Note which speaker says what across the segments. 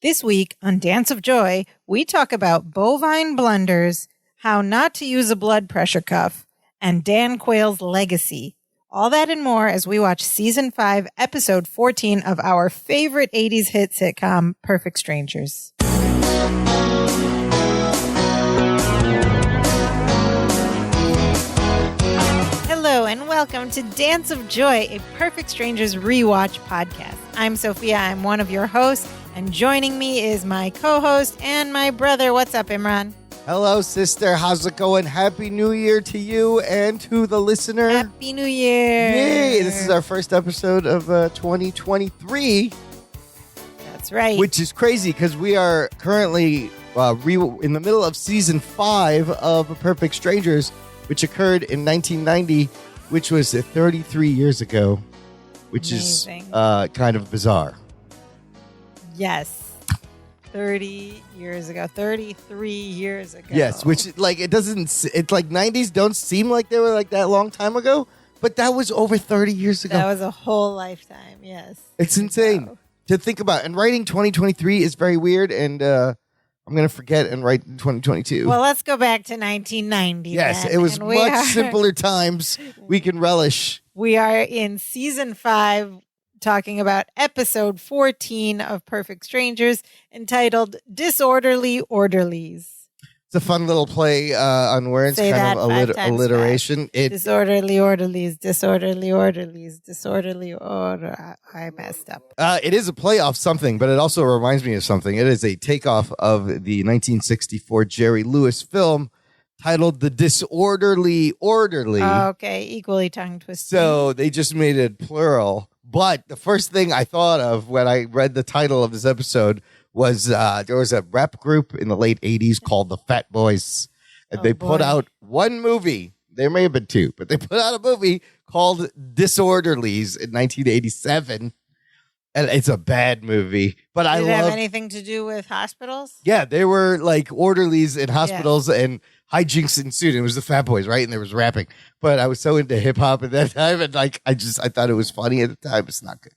Speaker 1: This week on Dance of Joy, we talk about bovine blunders, how not to use a blood pressure cuff, and Dan Quayle's legacy. All that and more as we watch Season 5, Episode 14 of our favorite 80s hit sitcom, Perfect Strangers. Hello and welcome to Dance of Joy, a Perfect Strangers rewatch podcast. I'm Sophia, I'm one of your hosts, and joining me is my co-host and my brother. What's up, Imran?
Speaker 2: Hello, sister. How's it going? Happy New Year to you and to the listener.
Speaker 1: Happy New Year.
Speaker 2: Yay. This is our first episode of 2023.
Speaker 1: That's right.
Speaker 2: Which is crazy because we are currently in the middle of Season 5 of Perfect Strangers, which occurred in 1990, which was 33 years ago, which
Speaker 1: Amazing.
Speaker 2: Is kind of bizarre.
Speaker 1: Yes. 30 years ago. 33 years ago.
Speaker 2: Yes, which, like, it's like 90s don't seem like they were like that long time ago, but that was over 30 years ago.
Speaker 1: That was a whole lifetime, yes.
Speaker 2: It's insane to think about. And writing 2023 is very weird, and I'm going to forget and write 2022.
Speaker 1: Well, let's go back to 1990.
Speaker 2: Yes,
Speaker 1: then.
Speaker 2: it was much simpler times we can relish.
Speaker 1: We are in Season 5, talking about Episode 14 of Perfect Strangers, entitled Disorderly Orderlies.
Speaker 2: It's a fun little play on words,
Speaker 1: Say
Speaker 2: kind of alliteration.
Speaker 1: Disorderly orderlies, disorderly orderlies, disorderly order. I messed up.
Speaker 2: It is a play off something, but it also reminds me of something. It is a takeoff of the 1964 Jerry Lewis film titled The Disorderly Orderly.
Speaker 1: Okay, equally tongue twisted.
Speaker 2: So they just made it plural. But the first thing I thought of when I read the title of this episode was there was a rap group in the late 80s called the Fat Boys. And they put out one movie. There may have been two, but they put out a movie called Disorderlies in 1987. And it's a bad movie. But
Speaker 1: Did it have anything to do with hospitals?
Speaker 2: Yeah, they were like orderlies in hospitals and hijinks ensued. It was the Fat Boys, right? And there was rapping. But I was so into hip hop at that time, and like I thought it was funny at the time. It's not good.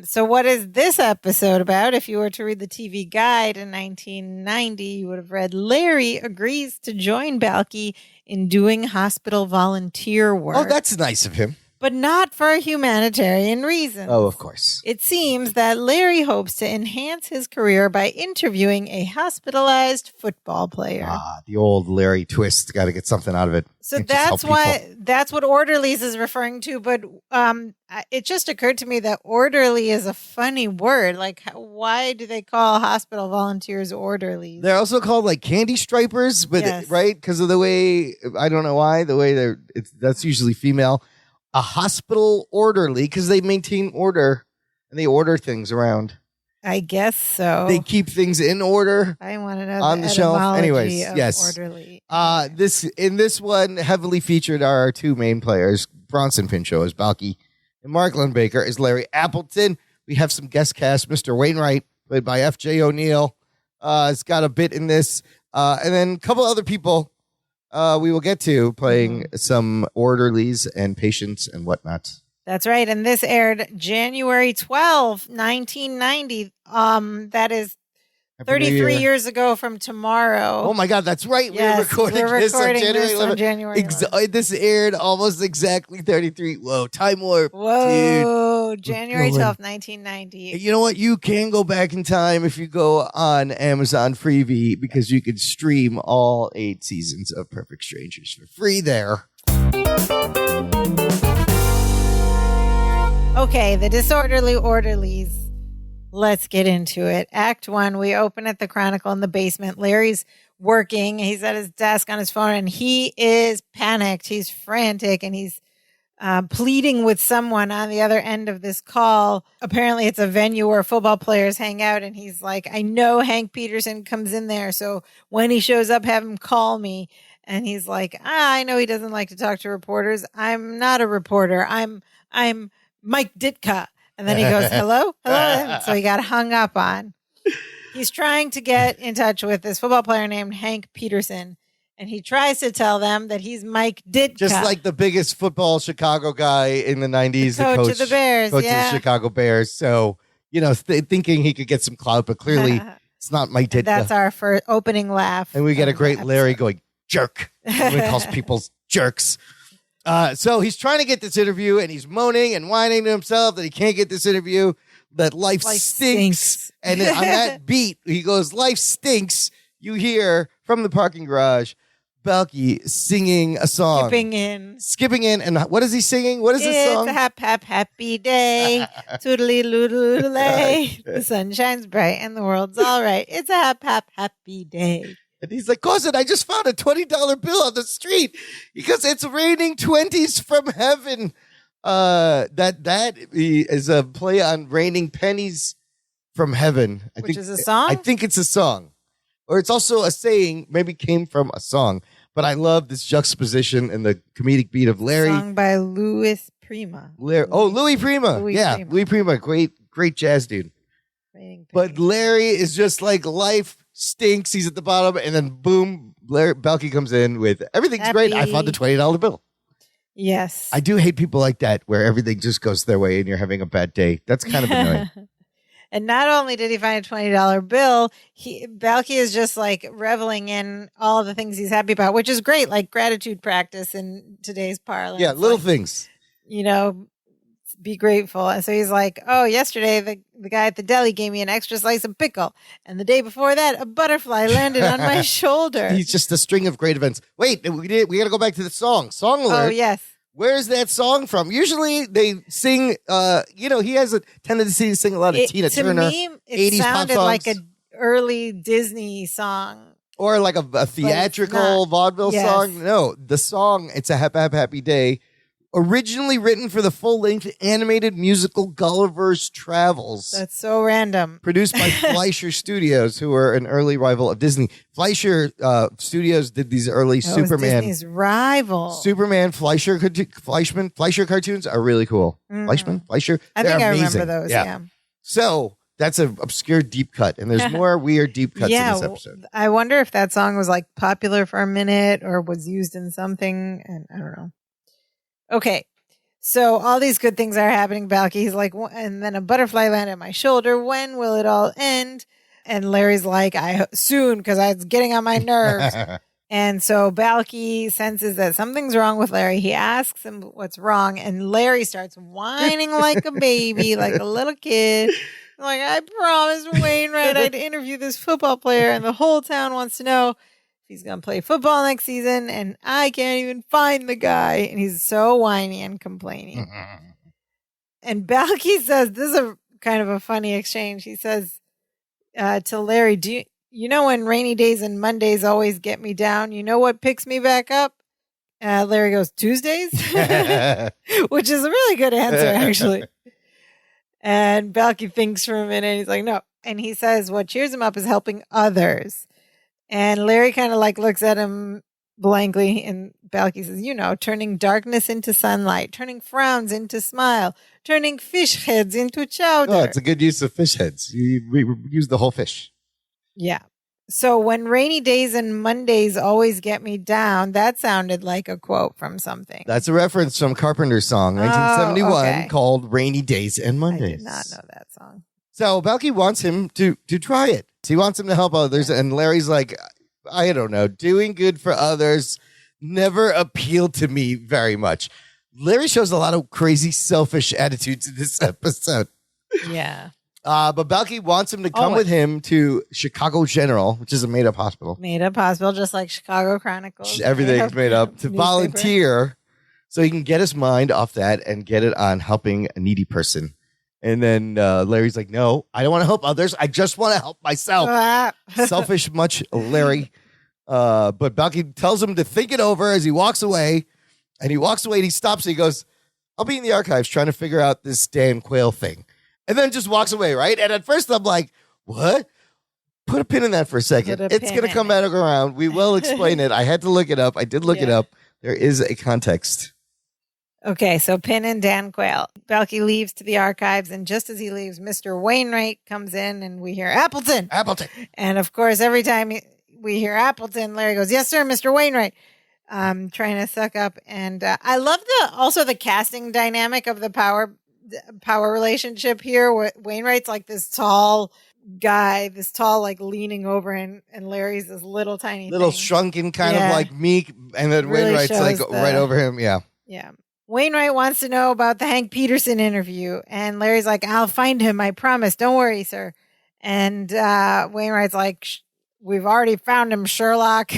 Speaker 1: So what is this episode about? If you were to read the TV guide in 1990, you would have read Larry agrees to join Balky in doing hospital volunteer work.
Speaker 2: Oh, that's nice of him.
Speaker 1: But not for humanitarian reasons.
Speaker 2: Oh, of course.
Speaker 1: It seems that Larry hopes to enhance his career by interviewing a hospitalized football player.
Speaker 2: The old Larry twist. Got to get something out of it.
Speaker 1: So that's what Orderlies is referring to. But it just occurred to me that orderly is a funny word. Like, why do they call hospital volunteers orderlies?
Speaker 2: They're also called like candy stripers, but
Speaker 1: yes.
Speaker 2: Right? Because of the way, I don't know why, the way that's usually female. A hospital orderly, because they maintain order and they order things around.
Speaker 1: I guess so.
Speaker 2: They keep things in order.
Speaker 1: I want to know
Speaker 2: on the shelf. Anyways, yes.
Speaker 1: Orderly.
Speaker 2: This one heavily featured our two main players, Bronson Pinchot as Balky and Mark Lundbaker as Larry Appleton. We have some guest cast. Mr. Wainwright, played by F.J. O'Neill, has got a bit in this, and then a couple other people. We will get to playing some orderlies and patients and whatnot.
Speaker 1: That's right. And this aired January 12, 1990. That is 33 years ago from tomorrow.
Speaker 2: Oh, my God. That's right.
Speaker 1: Yes,
Speaker 2: we're recording this on January 11th.
Speaker 1: On January 11th.
Speaker 2: This aired almost exactly 33. Whoa, time warp.
Speaker 1: Whoa, dude. January 12th, 1990.
Speaker 2: You know what? You can go back in time if you go on Amazon Freevee because you can stream all 8 seasons of Perfect Strangers for free there.
Speaker 1: Okay, the Disorderly Orderlies. Let's get into it. Act 1, we open at the Chronicle in the basement. Larry's working. He's at his desk on his phone, and he is panicked. He's frantic, and he's pleading with someone on the other end of this call. Apparently, it's a venue where football players hang out, and he's like, I know Hank Peterson comes in there, so when he shows up, have him call me. And he's like, I know he doesn't like to talk to reporters. I'm not a reporter. I'm Mike Ditka. And then he goes, hello? Hello? So he got hung up on. He's trying to get in touch with this football player named Hank Peterson. And he tries to tell them that he's Mike Ditka.
Speaker 2: Just like the biggest football Chicago guy in the 90s.
Speaker 1: The coach of the Bears,
Speaker 2: coach of the Chicago Bears. So, thinking he could get some clout, but clearly it's not my did.
Speaker 1: That's our first opening laugh.
Speaker 2: And we get a great Larry going, jerk. When he calls people jerks. So he's trying to get this interview, and he's moaning and whining to himself that he can't get this interview, that life stinks. And on that beat, he goes, life stinks. You hear from the parking garage, Balky singing a song. Skipping in. And what is he singing? What is this song?
Speaker 1: It's a happy day. Toodly loodle-lay. The sun shines bright and the world's all right. It's a happy day.
Speaker 2: And he's like, cousin, I just found a $20 bill on the street because it's raining 20s from heaven. That is a play on raining pennies from heaven.
Speaker 1: Which is a song?
Speaker 2: I think it's a song. Or it's also a saying, maybe came from a song. But I love this juxtaposition and the comedic beat of Larry.
Speaker 1: Song by Louis Prima.
Speaker 2: Louis Prima. Louis Prima. Great jazz dude. But Larry is just like, life stinks. He's at the bottom. And then boom, Balky comes in with, everything's great. I found a $20 bill.
Speaker 1: Yes.
Speaker 2: I do hate people like that where everything just goes their way and you're having a bad day. That's kind of annoying.
Speaker 1: And not only did he find a $20 bill, Balky is just like reveling in all the things he's happy about, which is great, like gratitude practice in today's parlance.
Speaker 2: Yeah, little things.
Speaker 1: Be grateful. And so he's like, oh, yesterday the guy at the deli gave me an extra slice of pickle. And the day before that, a butterfly landed on my shoulder.
Speaker 2: He's just a string of great events. Wait, we got to go back to the song. Song alert.
Speaker 1: Oh, yes.
Speaker 2: Where's that song from? Usually they sing, he has a tendency to sing a lot of Tina Turner. To me,
Speaker 1: it 80s sounded like an early Disney song.
Speaker 2: Or like a theatrical vaudeville song. No, the song, It's a Happy Day, originally written for the full-length animated musical Gulliver's Travels.
Speaker 1: That's so random.
Speaker 2: Produced by Fleischer Studios, who are an early rival of Disney. Fleischer Studios did these early Superman.
Speaker 1: Disney's rival.
Speaker 2: Superman, Fleischer cartoons are really cool. Fleischer.
Speaker 1: I think I remember those, yeah.
Speaker 2: So that's an obscure deep cut, and there's more weird deep cuts in this episode.
Speaker 1: I wonder if that song was like popular for a minute or was used in something, and I don't know. Okay, so all these good things are happening. Balky's like, and then a butterfly landed on my shoulder. When will it all end? And Larry's like, soon, because it's getting on my nerves. And so Balky senses that something's wrong with Larry. He asks him what's wrong, and Larry starts whining like a baby, like a little kid. Like, I promised Wainwright I'd interview this football player, and the whole town wants to know he's going to play football next season, and I can't even find the guy. And he's so whiny and complaining. And Balky says, this is a kind of a funny exchange. He says to Larry, do you know when rainy days and Mondays always get me down? You know what picks me back up? Larry goes, Tuesdays? Which is a really good answer, actually. And Balky thinks for a minute. And he's like, no. And he says what cheers him up is helping others. And Larry kind of like looks at him blankly, and Balky says, turning darkness into sunlight, turning frowns into smile, turning fish heads into chowder.
Speaker 2: Oh, it's a good use of fish heads. We use the whole fish.
Speaker 1: Yeah. So when rainy days and Mondays always get me down, that sounded like a quote from something.
Speaker 2: That's a reference from Carpenter's song, 1971, called Rainy Days and Mondays.
Speaker 1: I did not know that song.
Speaker 2: So Balky wants him to try it. He wants him to help others. And Larry's like, I don't know, doing good for others never appealed to me very much. Larry shows a lot of crazy, selfish attitudes in this episode.
Speaker 1: Yeah.
Speaker 2: But Balky wants him to come with him to Chicago General, which is a made-up hospital.
Speaker 1: Made-up hospital, just like Chicago Chronicles.
Speaker 2: Everything's made up. To volunteer so he can get his mind off that and get it on helping a needy person. And then Larry's like, no, I don't want to help others. I just want to help myself. Selfish much, Larry. But Balky tells him to think it over as he walks away. And he walks away and he stops and he goes, I'll be in the archives trying to figure out this Dan Quayle thing. And then just walks away, right? And at first I'm like, what? Put a pin in that for a second. It's going to come back around. We will explain it. I had to look it up. I did look it up. There is a context.
Speaker 1: Okay, so pin in Dan Quayle. Balky leaves to the archives, and just as he leaves, Mr. Wainwright comes in, and we hear Appleton.
Speaker 2: Appleton.
Speaker 1: And, of course, every time we hear Appleton, Larry goes, yes, sir, Mr. Wainwright. Trying to suck up. And I love also the casting dynamic of the power power relationship here. Wainwright's like this tall guy, like leaning over, and Larry's this little tiny
Speaker 2: little
Speaker 1: thing.
Speaker 2: shrunken, kind of like meek, and then
Speaker 1: Really
Speaker 2: Wainwright's like right over him. Yeah.
Speaker 1: Wainwright wants to know about the Hank Peterson interview, and Larry's like, I'll find him, I promise, don't worry, sir. And Wainwright's like, we've already found him, Sherlock.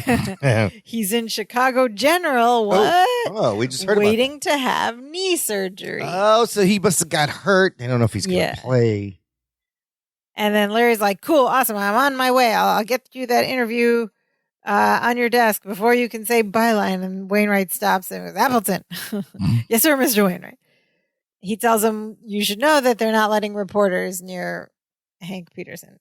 Speaker 1: He's in Chicago General. What?
Speaker 2: Oh, we just heard
Speaker 1: waiting to have knee surgery.
Speaker 2: Oh, so he must have got hurt. I don't know if he's going to play.
Speaker 1: And then Larry's like, cool, awesome. I'm on my way. I'll get you that interview on your desk before you can say byline. And Wainwright stops and goes, Appleton. Yes, sir, Mr. Wainwright. He tells him, you should know that they're not letting reporters near Hank Peterson.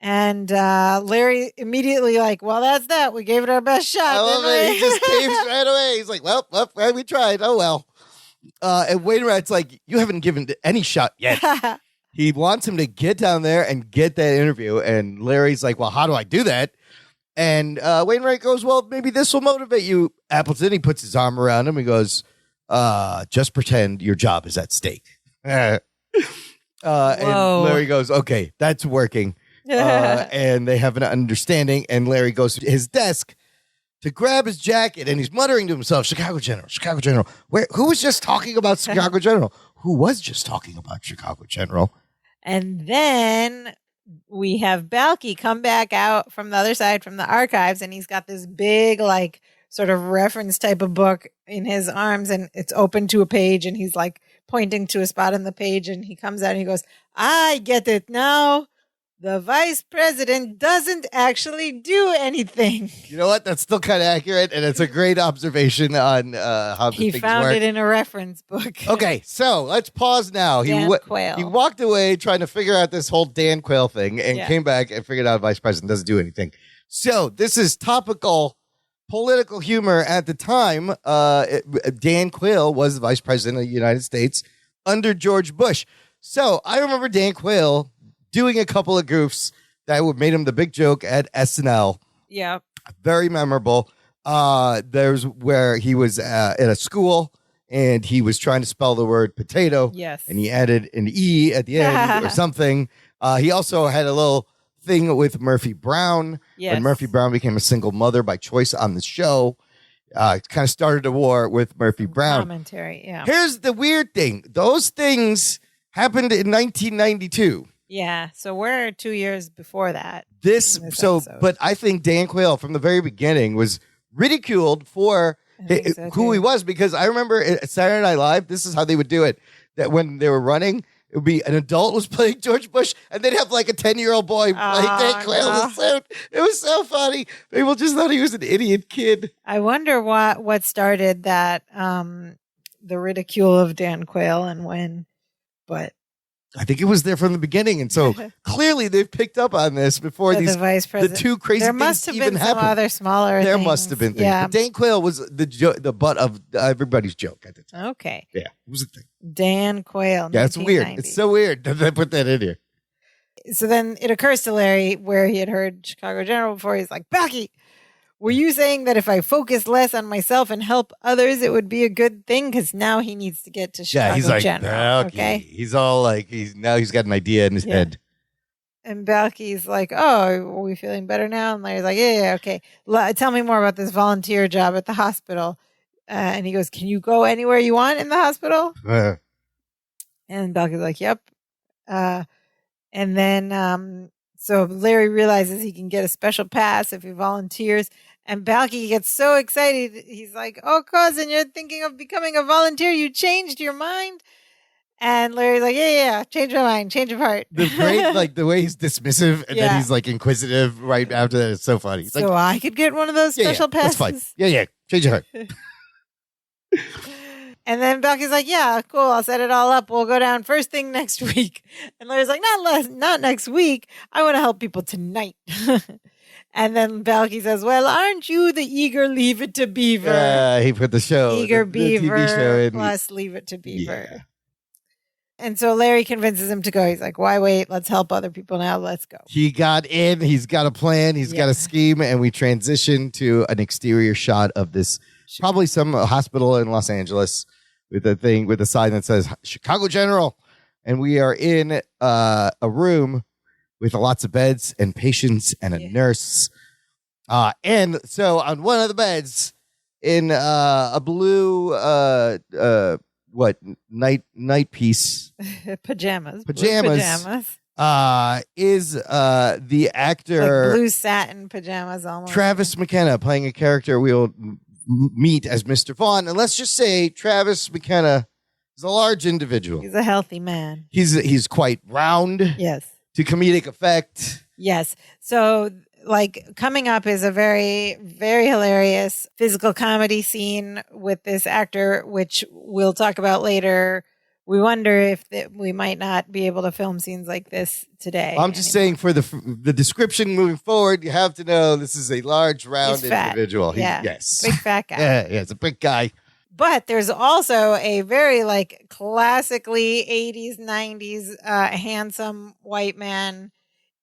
Speaker 1: And Larry immediately like, well, that's that. We gave it our best shot.
Speaker 2: I love it. He just came right away. He's like, well, we tried. Oh, well. And Wainwright's like, you haven't given any shot yet. He wants him to get down there and get that interview. And Larry's like, well, how do I do that? And Wainwright goes, well, maybe this will motivate you, Appleton. He puts his arm around him. He goes, just pretend your job is at stake. And Larry goes, okay, that's working. And they have an understanding. And Larry goes to his desk to grab his jacket. And he's muttering to himself, Chicago General, Chicago General. Who was just talking about Chicago General? Who was just talking about Chicago General?
Speaker 1: And then we have Balky come back out from the other side from the archives, and he's got this big, like, sort of reference type of book in his arms, and it's open to a page, and he's like pointing to a spot on the page, and he comes out and he goes, I get it now. The vice president doesn't actually do anything.
Speaker 2: You know what? That's still kind of accurate, and it's a great observation on how the things work.
Speaker 1: He found it in a reference book.
Speaker 2: Okay, so let's pause now.
Speaker 1: Dan Quayle.
Speaker 2: He walked away trying to figure out this whole Dan Quayle thing and came back and figured out vice president doesn't do anything. So this is topical political humor at the time. Dan Quayle was the vice president of the United States under George Bush. So I remember Dan Quayle doing a couple of goofs that would made him the big joke at SNL.
Speaker 1: Yeah.
Speaker 2: Very memorable. There's where he was at a school and he was trying to spell the word potato.
Speaker 1: Yes.
Speaker 2: And he added an E at the end or something. He also had a little thing with Murphy Brown.
Speaker 1: Yes.
Speaker 2: When Murphy Brown became a single mother by choice on the show. It kind of started a war with Murphy Brown.
Speaker 1: Commentary, yeah.
Speaker 2: Here's the weird thing. Those things happened in 1992.
Speaker 1: Yeah, so we're 2 years before that.
Speaker 2: But I think Dan Quayle from the very beginning was ridiculed for who he was, because I remember at Saturday Night Live, this is how they would do it. That when they were running, it would be an adult was playing George Bush, and they'd have like a 10-year-old boy playing Dan Quayle. No. It was so funny. People just thought he was an idiot kid.
Speaker 1: I wonder what started that, the ridicule of Dan Quayle and when, but
Speaker 2: I think it was there from the beginning, and so clearly they've picked up on this before
Speaker 1: the vice president.
Speaker 2: The two crazy things even happened. There must have been some
Speaker 1: other smaller
Speaker 2: There
Speaker 1: things.
Speaker 2: must have been things.
Speaker 1: Yeah.
Speaker 2: But Dan Quayle was the butt of everybody's joke at the time.
Speaker 1: Okay.
Speaker 2: Yeah, it was a thing.
Speaker 1: Dan Quayle.
Speaker 2: Yeah, it's weird. It's so weird that they put that in here.
Speaker 1: So then it occurs to Larry where he had heard Chicago General before. He's like, Balky, were you saying that if I focus less on myself and help others, it would be a good thing? Because now he needs to get to Chicago
Speaker 2: he's like,
Speaker 1: General.
Speaker 2: Okay. He's all like, he's got an idea in his head.
Speaker 1: And Balky's like, oh, are we feeling better now? And Larry's like, yeah, okay. Tell me more about this volunteer job at the hospital. And he goes, can you go anywhere you want in the hospital? And Balky's like, yep. And then, so Larry realizes he can get a special pass if he volunteers. And Balky gets so excited. He's like, oh, cousin, you're thinking of becoming a volunteer. You changed your mind. And Larry's like, yeah, change my mind, change of heart.
Speaker 2: The great, like the way he's dismissive and then he's like inquisitive right after that. It's so funny. He's
Speaker 1: so
Speaker 2: like,
Speaker 1: I could get one of those special passes.
Speaker 2: That's fine. Yeah, change your heart.
Speaker 1: And then Balky's like, yeah, cool. I'll set it all up. We'll go down first thing next week. And Larry's like, not next week. I want to help people tonight. And then Balky says, well, aren't you the eager Leave It to Beaver?
Speaker 2: Yeah, he put the show.
Speaker 1: Eager Beaver
Speaker 2: TV show in.
Speaker 1: plus Leave It to Beaver. Yeah. And so Larry convinces him to go. He's like, why wait? Let's help other people now. Let's go.
Speaker 2: He got in. He's got a plan. He's got a scheme. And we transition to an exterior shot of this, probably some hospital in Los Angeles. with a sign that says Chicago General. And we are in a room with lots of beds and patients and a nurse. And so on one of the beds in a blue night piece
Speaker 1: pajamas
Speaker 2: is the actor
Speaker 1: like blue satin pajamas almost.
Speaker 2: Travis McKenna playing a character we'll meet as Mr. Vaughn. And let's just say Travis McKenna is a large individual.
Speaker 1: He's a healthy man.
Speaker 2: He's quite round.
Speaker 1: Yes.
Speaker 2: To comedic effect.
Speaker 1: Yes. So like coming up is a very, very hilarious physical comedy scene with this actor, which we'll talk about later. We wonder if we might not be able to film scenes like this today.
Speaker 2: I'm just saying for the description moving forward, you have to know this is a large, round individual.
Speaker 1: Yes. Big fat guy.
Speaker 2: Yeah, it's a big guy.
Speaker 1: But there's also a very like classically 80s, 90s handsome white man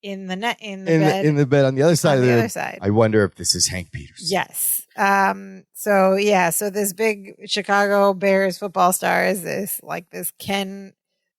Speaker 1: in the bed.
Speaker 2: In the bed on the other side of the
Speaker 1: other side.
Speaker 2: I wonder if this is Hank Peterson.
Speaker 1: Yes. So this big Chicago Bears football star is this Ken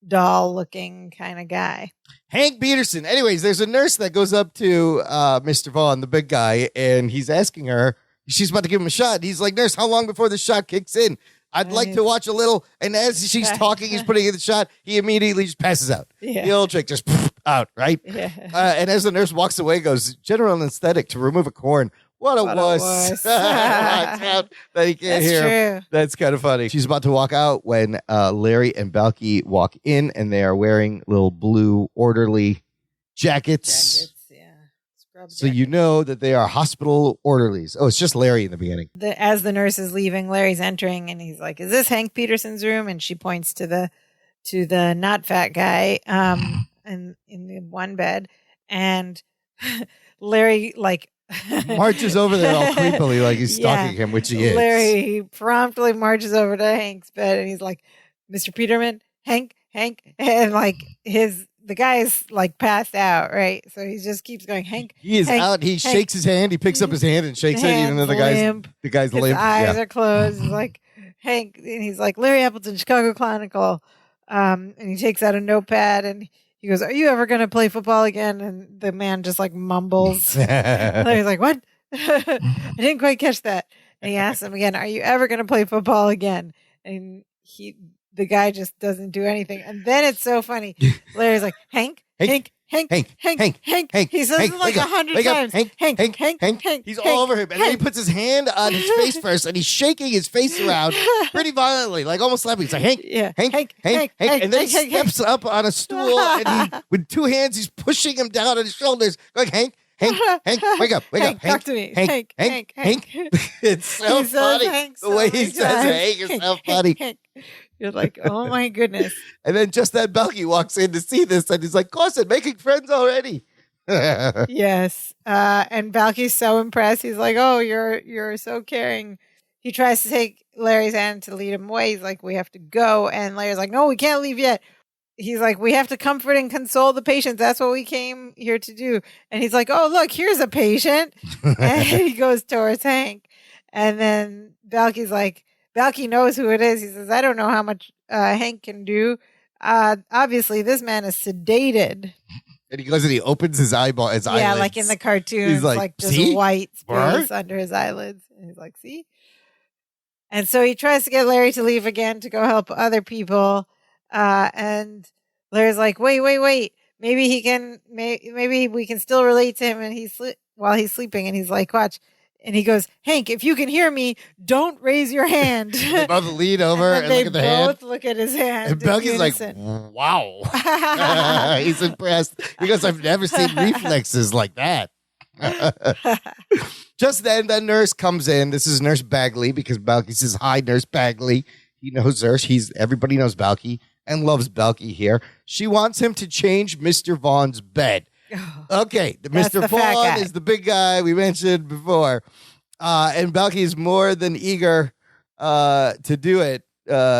Speaker 1: doll looking kind of guy.
Speaker 2: Hank Peterson. Anyways, there's a nurse that goes up to Mr. Vaughn, the big guy, and he's asking her, she's about to give him a shot. He's like, nurse, how long before the shot kicks in? I'd like to watch a little. And as she's talking, he's putting in the shot. He immediately just passes out. Yeah. The old trick just out, right? Yeah. And as the nurse walks away, goes, general anesthetic to remove a corn. What a wuss. That he can't hear. True. That's kind of funny. She's about to walk out when Larry and Balky walk in, and they are wearing little blue orderly jackets. So you know that they are hospital orderlies. Oh, it's just Larry in the beginning.
Speaker 1: As the nurse is leaving, Larry's entering, and he's like, "Is this Hank Peterson's room?" And she points to the not fat guy, and in the one bed, and Larry
Speaker 2: marches over there all creepily, like he's stalking him, which he is.
Speaker 1: Larry promptly marches over to Hank's bed, and he's like, "Mr. Peterman, Hank," and the guy is passed out, right? So he just keeps going, Hank.
Speaker 2: He is out. He shakes his hand. He picks up his hand and shakes it, even though the guy's limp.
Speaker 1: His eyes are closed. He's like, Hank, and he's like, Larry Appleton, Chicago Chronicle. And he takes out a notepad and he goes, "Are you ever going to play football again?" And the man just mumbles. Larry's like, "What?" I didn't quite catch that. And he asks him again, "Are you ever going to play football again?" And the guy just doesn't do anything. And then it's so funny. Larry's like, Hank. He says it 100 times.
Speaker 2: Hank. He's all over him. And then he puts his hand on his face first, and he's shaking his face around pretty violently, almost slapping. He's like, Hank. And then he steps up on a stool, and with two hands, he's pushing him down on his shoulders, going, Hank, wake up.
Speaker 1: Hank, talk to me. Hank.
Speaker 2: It's so funny. The way he says Hank is so funny.
Speaker 1: You're like, oh my goodness.
Speaker 2: And then just then Balky walks in to see this, and he's like, Carson, making friends already.
Speaker 1: Yes. And Balky's so impressed. He's like, oh, you're so caring. He tries to take Larry's hand to lead him away. He's like, we have to go. And Larry's like, no, we can't leave yet. He's like, we have to comfort and console the patients. That's what we came here to do. And he's like, oh, look, here's a patient. And he goes towards Hank. And then Balky's like, Balky knows who it is. He says, I don't know how much Hank can do. Obviously, this man is sedated.
Speaker 2: And he goes and he opens his eyelids.
Speaker 1: Yeah, like in the cartoons,
Speaker 2: he's like
Speaker 1: just
Speaker 2: see?
Speaker 1: White space under his eyelids. And he's like, see? And so he tries to get Larry to leave again to go help other people. And Larry's like, wait. Maybe we can still relate to him and while he's sleeping. And he's like, watch. And he goes, Hank, if you can hear me, don't raise your hand.
Speaker 2: They both lean over and look at the hand.
Speaker 1: They both look at his hand.
Speaker 2: And Balky's like, wow. He's impressed. He goes, I've never seen reflexes like that. Just then, the nurse comes in. This is Nurse Bagley because Balky says, hi, Nurse Bagley. He knows her. Everybody knows Balky and loves Balky here. She wants him to change Mr. Vaughn's bed. Okay, Mr. Vaughn is the big guy we mentioned before. And Balky is more than eager to do it.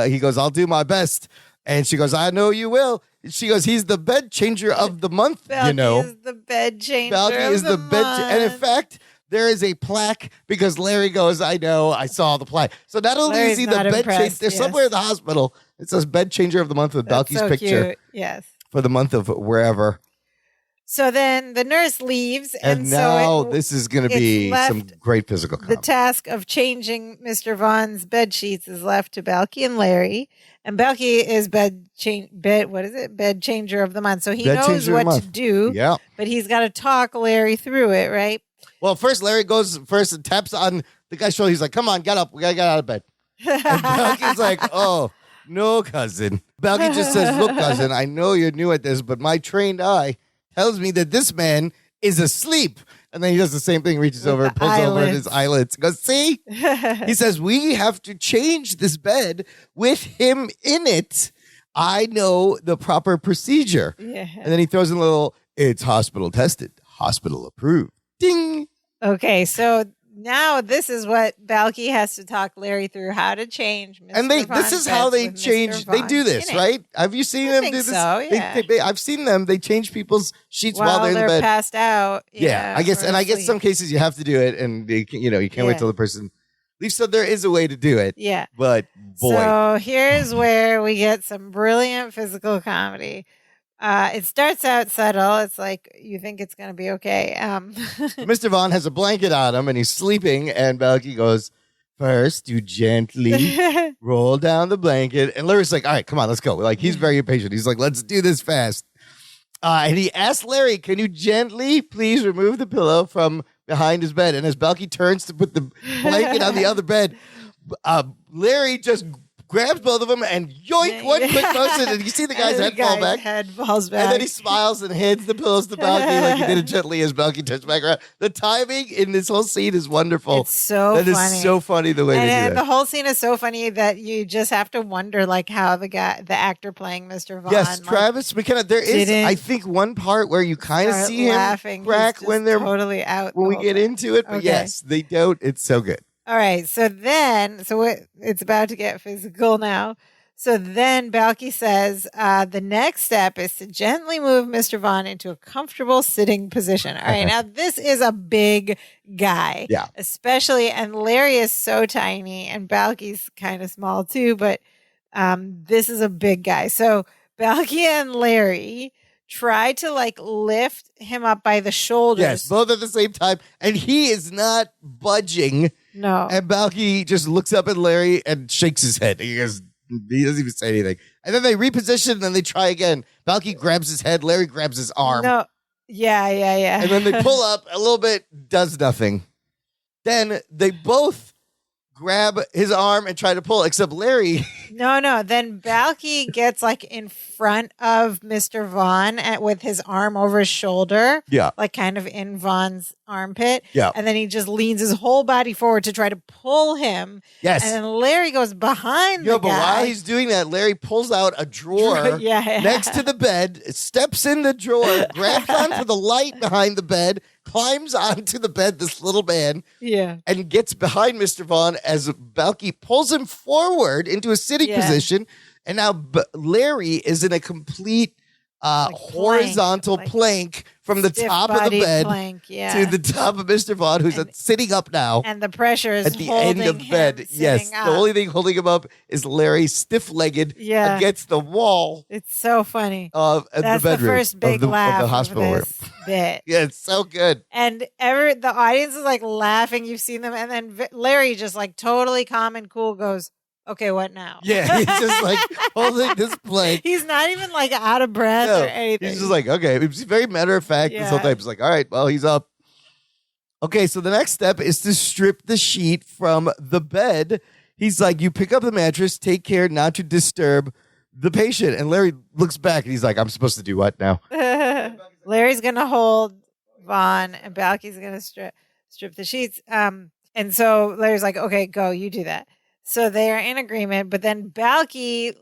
Speaker 2: He goes, I'll do my best. And she goes, I know you will. She goes, he's the bed changer of the month,
Speaker 1: Balky is the bed changer.
Speaker 2: Balky is the bed. And in fact, there is a plaque because Larry goes, I know, I saw the plaque. So not only
Speaker 1: Larry's
Speaker 2: is he the
Speaker 1: not
Speaker 2: bed
Speaker 1: impressed,
Speaker 2: changer, there's
Speaker 1: yes.
Speaker 2: somewhere in the hospital, it says bed changer of the month with
Speaker 1: That's
Speaker 2: Balky's
Speaker 1: so
Speaker 2: picture
Speaker 1: cute. Yes.
Speaker 2: for the month of wherever.
Speaker 1: So then the nurse leaves,
Speaker 2: And
Speaker 1: so
Speaker 2: now this is going to be
Speaker 1: left
Speaker 2: some great physical
Speaker 1: the
Speaker 2: comedy.
Speaker 1: task of changing Mr. Vaughn's bed sheets is left to Balky and Larry. And Balky is bed changer of the month. So he
Speaker 2: Bed
Speaker 1: knows
Speaker 2: changer of the
Speaker 1: what to
Speaker 2: month.
Speaker 1: do,
Speaker 2: Yeah.
Speaker 1: but he's got to talk Larry through it, right?
Speaker 2: Well, first Larry goes first and taps on the guy's shoulder. He's like, come on, get up. We got to get out of bed. And Balky's like, oh, no, cousin. Balky just says, look, cousin, I know you're new at this, but my trained eye tells me that this man is asleep. And then he does the same thing, reaches over and pulls over his eyelids. Goes, see? He says, we have to change this bed with him in it. I know the proper procedure.
Speaker 1: Yeah.
Speaker 2: And then he throws in a little, it's hospital tested, hospital approved. Ding.
Speaker 1: Okay, so now this is what Balky has to talk Larry through how to change Mr.
Speaker 2: And this is how they change. They do this, right? Have you seen them do this?
Speaker 1: So, yeah.
Speaker 2: I've seen them. They change people's sheets while they're in the bed.
Speaker 1: Passed out.
Speaker 2: Yeah, I guess some cases you have to do it, and you can't wait till the person leaves. So there is a way to do it.
Speaker 1: Yeah,
Speaker 2: but boy.
Speaker 1: So here's where we get some brilliant physical comedy. It starts out subtle. It's like you think it's going to be okay.
Speaker 2: Mr. Vaughn has a blanket on him and he's sleeping, and Balky goes, first, you gently roll down the blanket. And Larry's like, all right, come on, let's go. Like, he's very impatient. He's like, let's do this fast. And he asks Larry, can you gently please remove the pillow from behind his bed? And as Balky turns to put the blanket on the other bed, Larry just grabs both of them and yoink, one quick motion, and you see the guy's head fall back.
Speaker 1: Head falls back.
Speaker 2: And then he smiles and hands the pillows to Balky like he did it gently as Balky turns back around. The timing in this whole scene is wonderful.
Speaker 1: It's so funny.
Speaker 2: That is so funny the way they do that.
Speaker 1: The whole scene is so funny that you just have to wonder like how the actor playing Mr. Vaughn.
Speaker 2: Yes, Travis McKenna. There is, I think, one part where you kind of see him crack when they're
Speaker 1: totally out.
Speaker 2: When we get into it, but yes, they don't. It's so good.
Speaker 1: All right, so it's about to get physical now. So then Balky says, the next step is to gently move Mr. Vaughn into a comfortable sitting position. All right, now this is a big guy.
Speaker 2: Yeah.
Speaker 1: Especially, and Larry is so tiny and Balky's kind of small too, but this is a big guy. So Balky and Larry try to like lift him up by the shoulders.
Speaker 2: Yes, both at the same time. And he is not budging.
Speaker 1: No.
Speaker 2: And Balky just looks up at Larry and shakes his head. He doesn't even say anything. And then they reposition and then they try again. Balky grabs his head. Larry grabs his arm.
Speaker 1: No. Yeah.
Speaker 2: And then they pull up a little bit, does nothing. Then they both grab his arm and try to pull, except Larry.
Speaker 1: No. Then Balky gets like in front of Mr. Vaughn with his arm over his shoulder.
Speaker 2: Yeah.
Speaker 1: Like kind of in Vaughn's armpit.
Speaker 2: Yeah.
Speaker 1: And then he just leans his whole body forward to try to pull him.
Speaker 2: Yes.
Speaker 1: And then Larry goes behind the guy.
Speaker 2: But while he's doing that, Larry pulls out a drawer next to the bed, steps in the drawer, grabs onto the light behind the bed, climbs onto the bed, this little man, and gets behind Mr. Vaughn as Balky pulls him forward into a sitting position. And now Larry is in a complete horizontal plank from the top of the bed to the top of Mr. Vaughn, who's sitting up now.
Speaker 1: And the pressure is
Speaker 2: at the end of the bed. Yes, the only thing holding him up is Larry stiff-legged against the wall.
Speaker 1: It's so funny.
Speaker 2: Of the bedroom.
Speaker 1: That's the first big laugh
Speaker 2: of the hospital
Speaker 1: of
Speaker 2: room.
Speaker 1: this bit.
Speaker 2: Yeah, it's so good.
Speaker 1: And the audience is like laughing. You've seen them. And then Larry just like totally calm and cool goes, okay, what now?
Speaker 2: Yeah, he's just like holding this plank.
Speaker 1: He's not even like out of breath or anything.
Speaker 2: He's just like, okay. He's very matter of fact this whole time. He's like, all right, well, he's up. Okay, so the next step is to strip the sheet from the bed. He's like, you pick up the mattress, take care not to disturb the patient. And Larry looks back and he's like, I'm supposed to do what now?
Speaker 1: Larry's going to hold Vaughn and Balky's going to strip the sheets. And so Larry's like, okay, go, you do that. So they are in agreement, but then Balky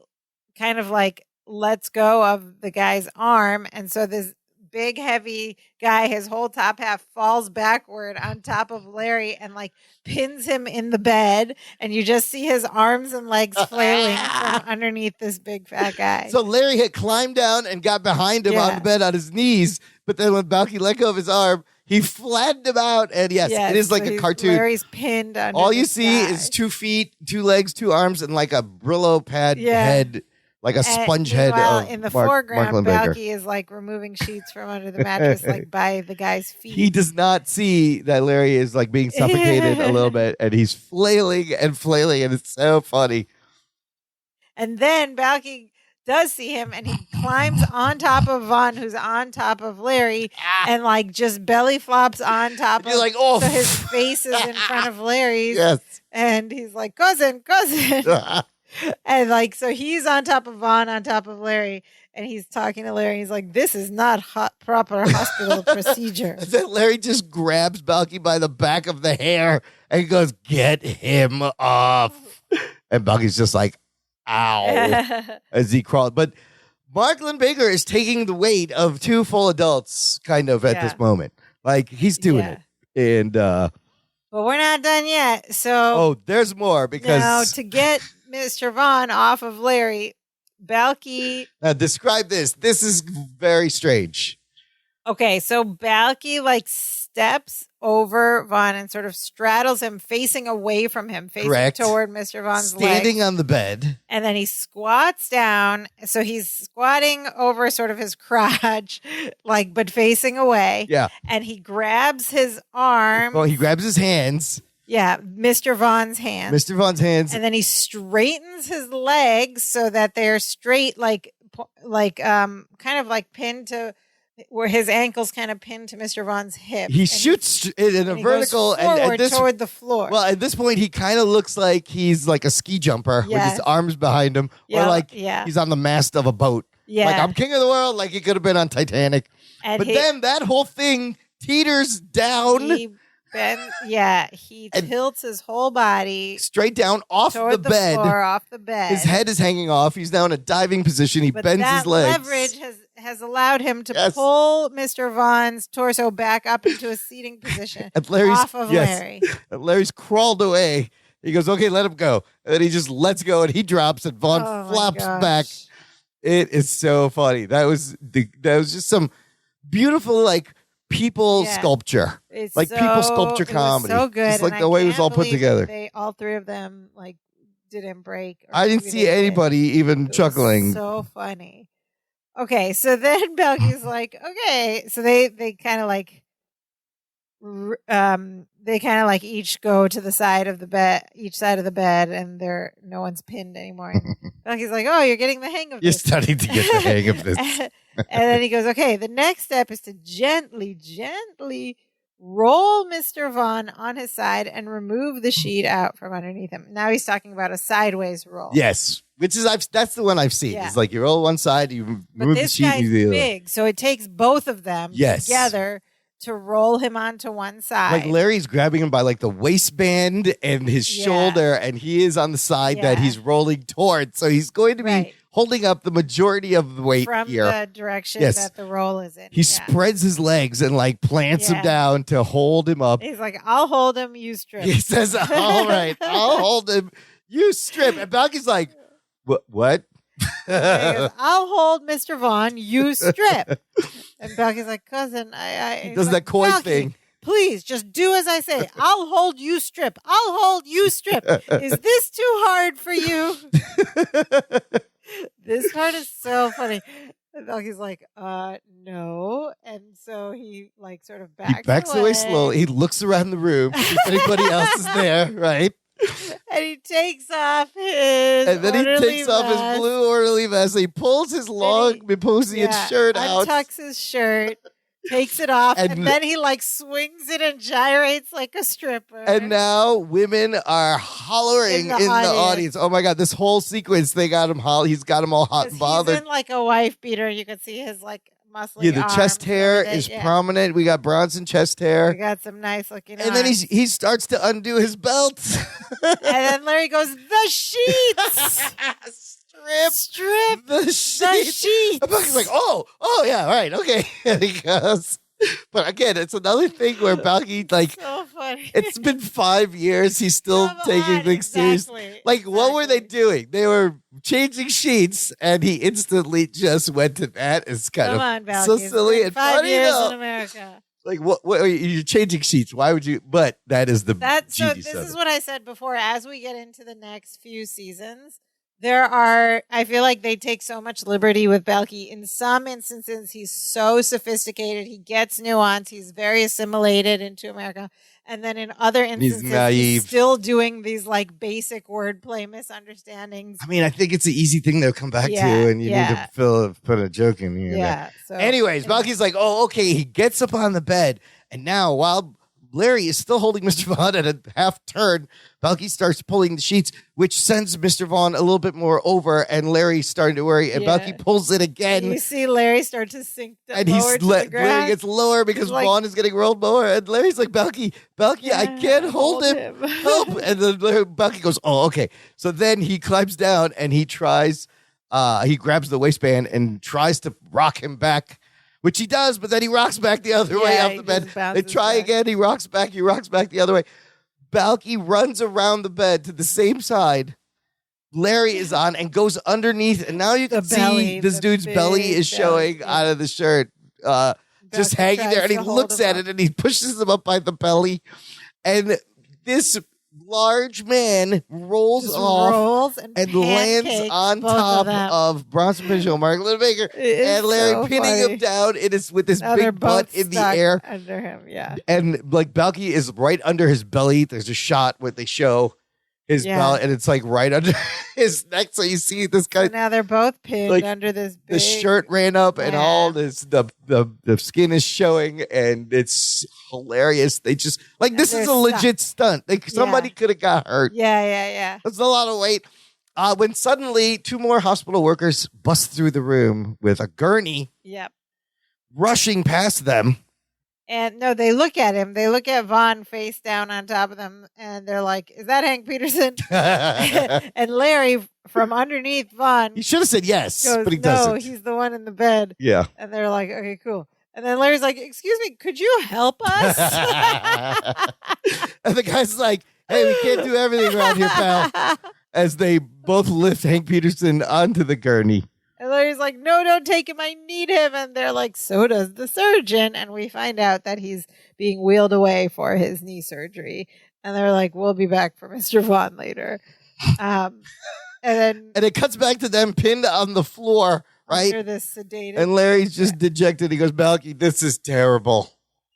Speaker 1: kind of like lets go of the guy's arm. And so this big, heavy guy, his whole top half falls backward on top of Larry and like pins him in the bed. And you just see his arms and legs flailing from underneath this big fat guy.
Speaker 2: So Larry had climbed down and got behind him on the bed on his knees. But then when Balky let go of his arm, He flattened him out, and yes, it is like
Speaker 1: so
Speaker 2: a cartoon.
Speaker 1: Larry's pinned under
Speaker 2: All you
Speaker 1: the
Speaker 2: see
Speaker 1: sky.
Speaker 2: is 2 feet, 2 legs, 2 arms, and like a Brillo pad head, like a sponge head. Of
Speaker 1: In the
Speaker 2: Mark
Speaker 1: foreground,
Speaker 2: Lindbaker.
Speaker 1: Balky is like removing sheets from under the mattress, like by the guy's feet.
Speaker 2: He does not see that Larry is like being suffocated a little bit, and he's flailing, and it's so funny.
Speaker 1: And then Balky does see him, and he climbs on top of Vaughn, who's on top of Larry, and like just belly flops on top of.
Speaker 2: Like, oh,
Speaker 1: so his face is in front of Larry's.
Speaker 2: Yes,
Speaker 1: and he's like, cousin. And like, so he's on top of Vaughn, on top of Larry, and he's talking to Larry. He's like, this is not proper hospital procedure.
Speaker 2: And then Larry just grabs Balky by the back of the hair and goes, get him off. And Balky's just like, ow, as he crawled. But Mark Lindbaker is taking the weight of 2 full adults kind of at this moment. Like, he's doing it. And,
Speaker 1: but we're not done yet. So,
Speaker 2: there's more because
Speaker 1: now to get Mr. Vaughn off of Larry, Balky.
Speaker 2: Now, describe this. This is very strange.
Speaker 1: Okay, so Balky like steps over Vaughn and sort of straddles him, facing away from him, facing toward Mr. Vaughn's
Speaker 2: standing
Speaker 1: legs.
Speaker 2: on the bed.
Speaker 1: And then he squats down. So he's squatting over sort of his crotch, like, but facing away.
Speaker 2: Yeah.
Speaker 1: And he grabs his arm.
Speaker 2: Well, he grabs his hands.
Speaker 1: Yeah, Mr. Vaughn's hands.
Speaker 2: Mr. Vaughn's hands.
Speaker 1: And then he straightens his legs so that they're straight, like kind of like pinned to where his ankles kind of pinned to Mr. Vaughn's hip.
Speaker 2: He shoots in a vertical
Speaker 1: and toward the floor.
Speaker 2: Well, at this point, he kind of looks like he's like a ski jumper with his arms behind him, or like he's on the mast of a boat. Yeah, like I'm king of the world, like he could have been on Titanic. And then that whole thing teeters down.
Speaker 1: He tilts his whole body
Speaker 2: straight down off the bed.
Speaker 1: Floor, off the bed.
Speaker 2: His head is hanging off. He's now in a diving position. He bends his legs.
Speaker 1: Leverage has allowed him to pull Mr. Vaughn's torso back up into a seating position off of Larry.
Speaker 2: And Larry's crawled away. He goes, okay, let him go. And then he just lets go, and he drops, and Vaughn flops back. It is so funny. That was just some beautiful, like, people sculpture.
Speaker 1: It's
Speaker 2: like people sculpture comedy.
Speaker 1: So good.
Speaker 2: Just like the way it was all put together.
Speaker 1: All 3 of them, like, didn't break.
Speaker 2: I didn't see anybody even chuckling.
Speaker 1: So funny. Okay, so then Balky's like, okay. So they kind of like, each go to the side of the bed, each side of the bed, and no one's pinned anymore. And Balky's like, oh, you're getting the hang of this.
Speaker 2: You're starting to get the hang of this.
Speaker 1: And then he goes, okay, the next step is to gently roll Mr. Vaughn on his side and remove the sheet out from underneath him. Now he's talking about a sideways roll.
Speaker 2: Yes, which is that's the one I've seen. Yeah. It's like you roll one side, you remove the sheet, and the other.
Speaker 1: Big, so it takes both of them together to roll him onto one side.
Speaker 2: Like Larry's grabbing him by like the waistband and his shoulder, and he is on the side that he's rolling towards. So he's going to be holding up the majority of the weight
Speaker 1: from
Speaker 2: here.
Speaker 1: The direction that the roll is in.
Speaker 2: He spreads his legs and like plants him down to hold him up.
Speaker 1: He's like, I'll hold him, you strip.
Speaker 2: He says, all right, I'll hold him, you strip. And Balky's like, what?
Speaker 1: He goes, I'll hold Mr. Vaughn, you strip. And Balky's like, cousin,
Speaker 2: he does that coy thing.
Speaker 1: Please, just do as I say. I'll hold you strip. I'll hold you strip. Is this too hard for you? This part is so funny. And Balky's like, no. And so he like sort of backs
Speaker 2: away slowly. He looks around the room, if anybody else is there, right?
Speaker 1: And he takes off his
Speaker 2: his blue orderly vest. He pulls his long Mimposian shirt out.
Speaker 1: Untucks his shirt, takes it off, and then he like swings it and gyrates like a stripper.
Speaker 2: And now women are hollering in the audience. Oh my God, this whole sequence, they got him he's got them all hot and bothered.
Speaker 1: He's in like a wife beater. You can see his like muscly
Speaker 2: the chest hair is prominent. We got Bronson chest hair.
Speaker 1: We got some nice looking
Speaker 2: And then he starts to undo his belt.
Speaker 1: And then Larry goes, the sheets! Strip
Speaker 2: the sheets. And Bucky's like, oh yeah, right, okay. And he goes. But again, it's another thing where Balky, like,
Speaker 1: so funny.
Speaker 2: It's been 5 years. He's still taking things seriously. Like, what were they doing? They were changing sheets, and he instantly just went to that. It's kind of so silly and
Speaker 1: 5
Speaker 2: funny.
Speaker 1: years in America.
Speaker 2: Like, what you're changing sheets. Why would you? But that is the
Speaker 1: So
Speaker 2: genius
Speaker 1: this
Speaker 2: of
Speaker 1: is
Speaker 2: it.
Speaker 1: what I said before. As we get into the next few seasons, I feel like they take so much liberty with Balky. In some instances, he's so sophisticated. He gets nuance. He's very assimilated into America. And then in other instances,
Speaker 2: naive.
Speaker 1: he's still doing these like basic wordplay misunderstandings.
Speaker 2: I mean, I think it's an easy thing they'll come back to, and you need to put a joke in here.
Speaker 1: Yeah. So,
Speaker 2: anyways, Balky's like, oh, okay. He gets up on the bed, and now while Larry is still holding Mr. Vaughn at a half turn, Balky starts pulling the sheets, which sends Mr. Vaughn a little bit more over, and Larry's starting to worry, and Balky pulls it again.
Speaker 1: You see Larry start to sink
Speaker 2: and
Speaker 1: lower to the ground.
Speaker 2: Larry gets lower because Vaughn is getting rolled lower, and Larry's like, Balky, I can't hold him. Help. And then Balky goes, oh, okay. So then he climbs down, and he tries, he grabs the waistband and tries to rock him back, which he does, but then he rocks back the other way off the bed. They try again. He rocks back the other way. Balky runs around the bed to the same side Larry is on and goes underneath. And now you can see this dude's belly is showing out of the shirt, just hanging there. And he looks at it and he pushes him up by the belly. And this large man rolls off and lands on top of Bronson Pinchot, Mark Linebaker, and Larry pinning him down. It is with his big butt in the air
Speaker 1: under him,
Speaker 2: and like Balky is right under his belly. There's a shot where they show his belly, and it's like right under his neck. So you see this guy.
Speaker 1: So now they're both pinned under this.
Speaker 2: The shirt ran up, and all this the skin is showing, and it's hilarious. They just this is a legit stunt. Somebody could have got hurt.
Speaker 1: Yeah.
Speaker 2: That's a lot of weight. When suddenly 2 more hospital workers bust through the room with a gurney.
Speaker 1: Yep.
Speaker 2: Rushing past them.
Speaker 1: And no, they look at him. They look at Vaughn face down on top of them, and they're like, "Is that Hank Peterson?" And Larry from underneath Vaughn.
Speaker 2: He should have said yes,
Speaker 1: goes,
Speaker 2: but he doesn't.
Speaker 1: No, he's the one in the bed.
Speaker 2: Yeah.
Speaker 1: And they're like, "Okay, cool." And then Larry's like, "Excuse me, could you help us?"
Speaker 2: And the guy's like, "Hey, we can't do everything around here, pal." As they both lift Hank Peterson onto the gurney.
Speaker 1: And Larry's like, "No, don't take him. I need him." And they're like, "So does the surgeon." And we find out that he's being wheeled away for his knee surgery. And they're like, "We'll be back for Mr. Vaughn later." And
Speaker 2: it cuts back to them pinned on the floor, right?
Speaker 1: Under this sedated.
Speaker 2: And Larry's just dejected. He goes, "Balky, this is terrible."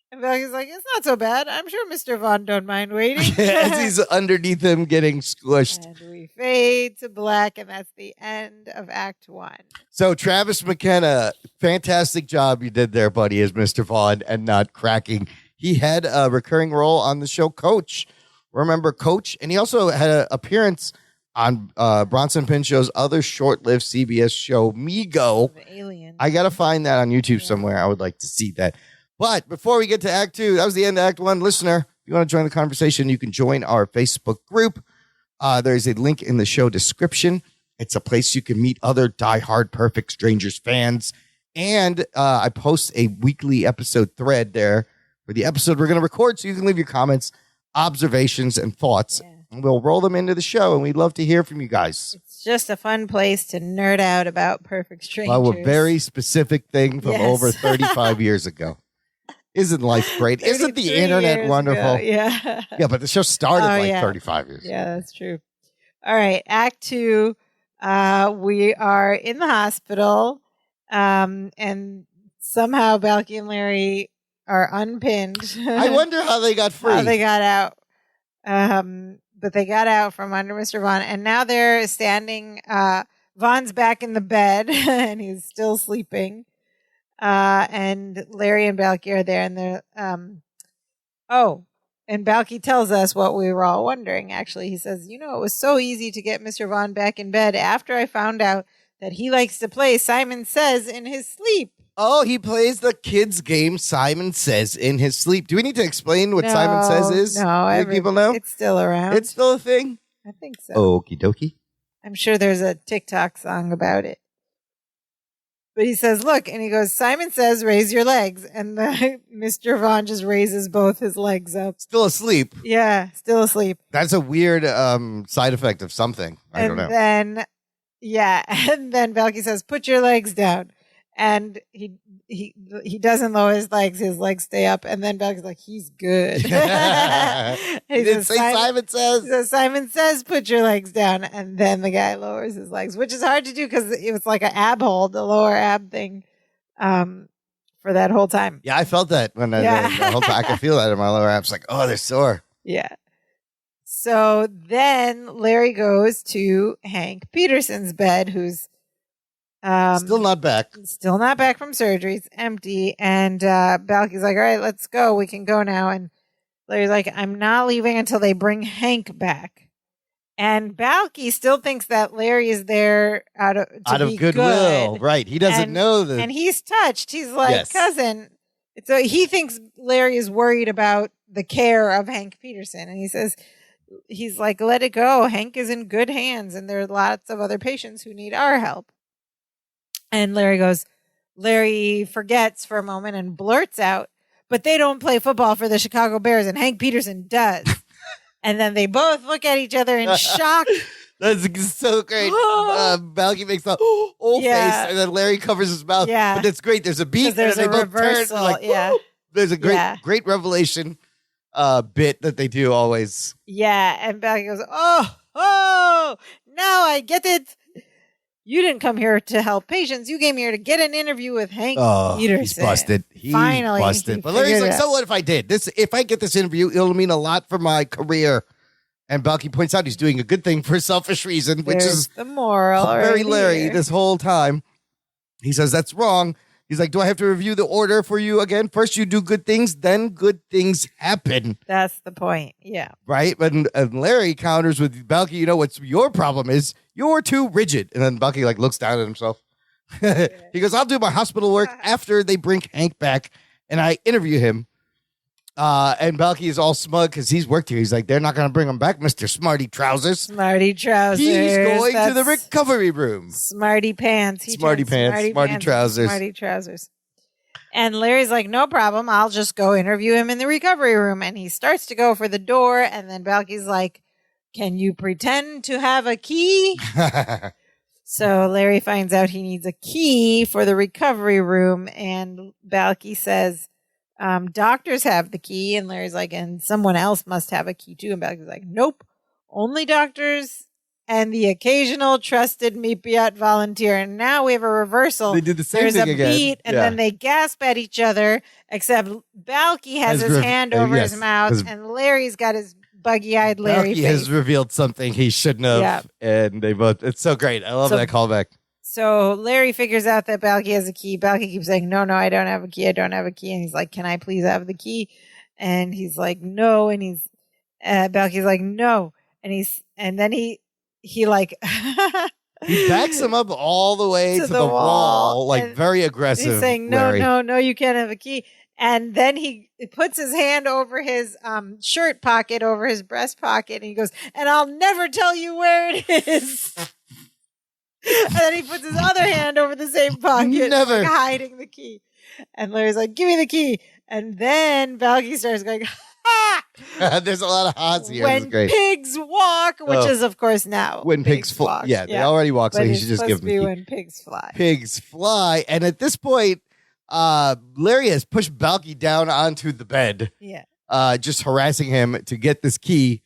Speaker 1: And Balky's like, "It's not so bad. I'm sure Mr. Vaughn don't mind waiting."
Speaker 2: As he's underneath him getting squished.
Speaker 1: And we fade to black, and that's the end of Act 1.
Speaker 2: So Travis McKenna, fantastic job you did there, buddy, as Mr. Vaughn and not cracking. He had a recurring role on the show Coach. Remember Coach? And he also had an appearance on Bronson Pinchot's other short-lived CBS show, Mego.
Speaker 1: Alien.
Speaker 2: I got to find that on YouTube somewhere. I would like to see that. But before we get to Act 2, that was the end of Act 1. Listener, if you want to join the conversation, you can join our Facebook group. There's a link in the show description. It's a place you can meet other diehard Perfect Strangers fans. And I post a weekly episode thread there for the episode we're going to record, so you can leave your comments, observations, and thoughts. Yeah. And we'll roll them into the show, and we'd love to hear from you guys.
Speaker 1: It's just a fun place to nerd out about Perfect Strangers.
Speaker 2: Well, a very specific thing from over 35 years ago. Isn't life great? Isn't the internet wonderful?
Speaker 1: Ago. Yeah.
Speaker 2: Yeah, but the show started 35 years ago.
Speaker 1: Yeah, that's true. All right. Act 2. We are in the hospital, and somehow Balky and Larry are unpinned.
Speaker 2: I wonder how they got free.
Speaker 1: How they got out. But they got out from under Mr. Vaughn, and now they're standing. Vaughn's back in the bed, and he's still sleeping. And Larry and Balky are there, and they're, and Balky tells us what we were all wondering, actually. He says, it was so easy to get Mr. Vaughn back in bed after I found out that he likes to play Simon Says in his sleep.
Speaker 2: Oh, he plays the kids' game Simon Says in his sleep. Do we need to explain what Simon Says is?
Speaker 1: No.
Speaker 2: People know?
Speaker 1: It's still around.
Speaker 2: It's still a thing?
Speaker 1: I think so.
Speaker 2: Okie dokie.
Speaker 1: I'm sure there's a TikTok song about it. But he says, look, and he goes, Simon Says, raise your legs. And Mr. Vaughn just raises both his legs up.
Speaker 2: Still asleep.
Speaker 1: Yeah, still asleep.
Speaker 2: That's a weird side effect of something. I don't know.
Speaker 1: And then Balky says, put your legs down. And he doesn't lower his legs stay up, and then Balky's like, he's good.
Speaker 2: He didn't say Simon says.
Speaker 1: He says, Simon says, put your legs down, and then the guy lowers his legs, which is hard to do because it was like an ab hold, the lower ab thing, for that whole time.
Speaker 2: Yeah, I felt that when the whole time. I could feel that in my lower abs, like, oh, they're sore.
Speaker 1: Yeah. So then Larry goes to Hank Peterson's bed, who's
Speaker 2: still not back.
Speaker 1: Still not back from surgery. It's empty. And Balky's like, all right, let's go. We can go now. And Larry's like, I'm not leaving until they bring Hank back. And Balky still thinks that Larry is there out of
Speaker 2: goodwill.
Speaker 1: Good.
Speaker 2: Right. He doesn't know that.
Speaker 1: And he's touched. He's like, cousin. So he thinks Larry is worried about the care of Hank Peterson. And he says, he's like, let it go. Hank is in good hands. And there are lots of other patients who need our help. And Larry forgets for a moment and blurts out, but they don't play football for the Chicago Bears, and Hank Peterson does. And then they both look at each other in shock.
Speaker 2: That's so great. Balky makes the face, and then Larry covers his mouth. Yeah. But that's great. There's a beat,
Speaker 1: there's
Speaker 2: and
Speaker 1: a
Speaker 2: they
Speaker 1: reversal.
Speaker 2: Both turn, there's a great revelation bit that they do always.
Speaker 1: Yeah, and Balky goes, oh, now I get it. You didn't come here to help patients. You came here to get an interview with Hank Peterson.
Speaker 2: He's busted.
Speaker 1: Finally,
Speaker 2: busted. But Larry's like, so what if I did? If I get this interview, it'll mean a lot for my career. And Balky points out he's doing a good thing for a selfish reason, which is
Speaker 1: the moral.
Speaker 2: Very Larry this whole time. He says, that's wrong. He's like, do I have to review the order for you again? First you do good things, then good things happen.
Speaker 1: That's the point. Yeah.
Speaker 2: Right? And Larry counters with Balky, what's your problem is you're too rigid. And then Balky looks down at himself. He goes, I'll do my hospital work after they bring Hank back and I interview him. And Balky is all smug because he's worked here. He's like, they're not going to bring him back, Mr. Smarty Trousers.
Speaker 1: Smarty Trousers.
Speaker 2: He's going to the recovery room.
Speaker 1: Smarty Pants.
Speaker 2: Smarty Trousers.
Speaker 1: And Larry's like, no problem. I'll just go interview him in the recovery room. And he starts to go for the door. And then Balky's like, can you pretend to have a key? So Larry finds out he needs a key for the recovery room. And Balky says, doctors have the key. And Larry's like, and someone else must have a key too. And Balky's like, nope, only doctors and the occasional trusted Mepiat volunteer. And now we have a reversal.
Speaker 2: They did the same
Speaker 1: There's
Speaker 2: thing
Speaker 1: a
Speaker 2: again.
Speaker 1: beat, and then they gasp at each other, except Balky has his hand over his mouth, and Larry's got his buggy-eyed Larry
Speaker 2: Balky
Speaker 1: face.
Speaker 2: has revealed something he shouldn't have. And they both, it's so great. I love that callback.
Speaker 1: So Larry figures out that Balky has a key. Balky keeps saying, no, I don't have a key. I don't have a key. And he's like, can I please have the key? And he's like, no. And Balky's like, no. And then he
Speaker 2: backs him up all the way to the wall, very aggressive.
Speaker 1: He's saying, no, you can't have a key. And then he puts his hand over his shirt pocket, over his breast pocket, and he goes, and I'll never tell you where it is. And then he puts his other hand over the same pocket, hiding the key. And Larry's like, give me the key. And then Balky starts going, ha!
Speaker 2: There's a lot of ha's here.
Speaker 1: When pigs walk, which is, of course, now.
Speaker 2: When pigs fly. Yeah, they already walk, so he should just give them the key.
Speaker 1: When pigs fly.
Speaker 2: Pigs fly. And at this point, Larry has pushed Balky down onto the bed.
Speaker 1: Yeah.
Speaker 2: Just harassing him to get this key.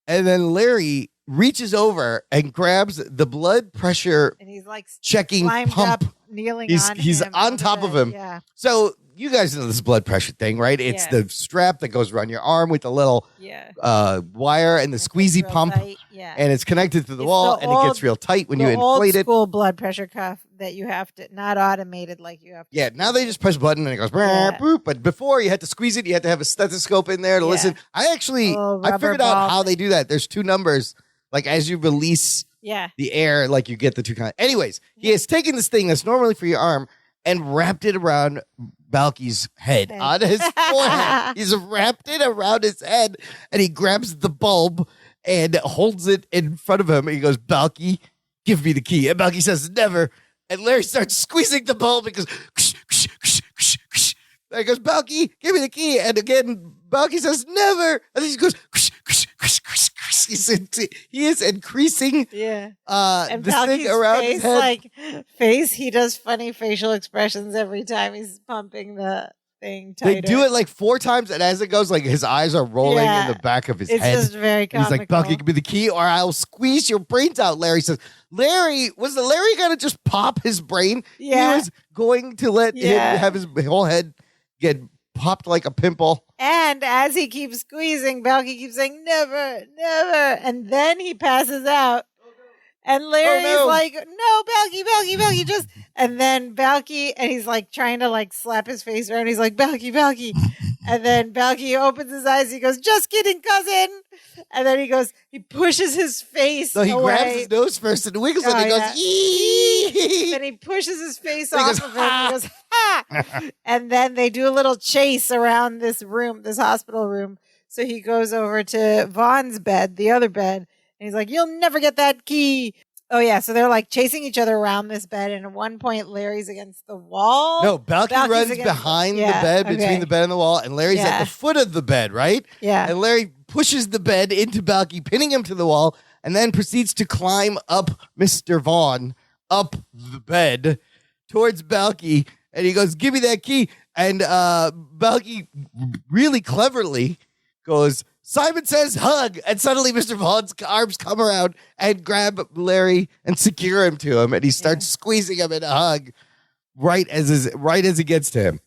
Speaker 2: And then Larry reaches over and grabs the blood pressure
Speaker 1: and he's
Speaker 2: checking pump.
Speaker 1: Up, kneeling
Speaker 2: he's on top of him.
Speaker 1: Yeah.
Speaker 2: So you guys know this blood pressure thing, right? It's the strap that goes around your arm with the little wire and the squeezy pump. And it's connected to the wall and it gets real tight when you inflate it.
Speaker 1: Old school blood pressure cuff that you have to, not automated like you have to.
Speaker 2: Yeah, now they just push a button and it goes boop. But before you had to squeeze it, you had to have a stethoscope in there to listen. I figured out how they do that. There's two numbers. As you release the air, you get the two kinds. Anyways, he has taken this thing that's normally for your arm and wrapped it around Balky's head on his forehead. He's wrapped it around his head and he grabs the bulb and holds it in front of him. And he goes, Balky, give me the key. And Balky says, never. And Larry starts squeezing the bulb and goes, and he goes, Balky, give me the key. And again, Balky says, never. And then he goes, he is increasing
Speaker 1: Yeah. And
Speaker 2: this thing
Speaker 1: Balky's
Speaker 2: around
Speaker 1: face,
Speaker 2: his head.
Speaker 1: he does funny facial expressions every time he's pumping the thing tighter.
Speaker 2: They do it like 4 times, and as it goes, like his eyes are rolling in the back of his head.
Speaker 1: It's just very
Speaker 2: And he's
Speaker 1: comical.
Speaker 2: like, Balky, give me the key or I'll squeeze your brains out. Larry says, Larry going to just pop his brain?
Speaker 1: Yeah.
Speaker 2: He was going to let him have his whole head get popped like a pimple.
Speaker 1: And as he keeps squeezing, Balky keeps saying, never, never. And then he passes out. And Larry's like, no, Balky, just. And then Balky, and he's like trying to like slap his face around. He's like, Balky. And then Balky opens his eyes. He goes, just kidding, cousin. And then he pushes his face away.
Speaker 2: He grabs his nose first and wiggles it. And he goes, ee.
Speaker 1: Then he pushes his face off of him. And he goes, ha. And then they do a little chase around this room, this hospital room. So he goes over to Vaughn's bed, the other bed. And he's like, you'll never get that key. Oh, yeah. So they're like chasing each other around this bed. And at one point, Larry's against the wall.
Speaker 2: No, Balky runs behind the bed, between the bed and the wall. And Larry's at the foot of the bed, right?
Speaker 1: Yeah.
Speaker 2: And Larry pushes the bed into Balky, pinning him to the wall, and then proceeds to climb up Mr. Vaughn, up the bed towards Balky. And he goes, give me that key. And Balky really cleverly goes, Simon says hug, and suddenly Mr. Vaughn's arms come around and grab Larry and secure him to him, and he starts squeezing him in a hug right as he gets to him.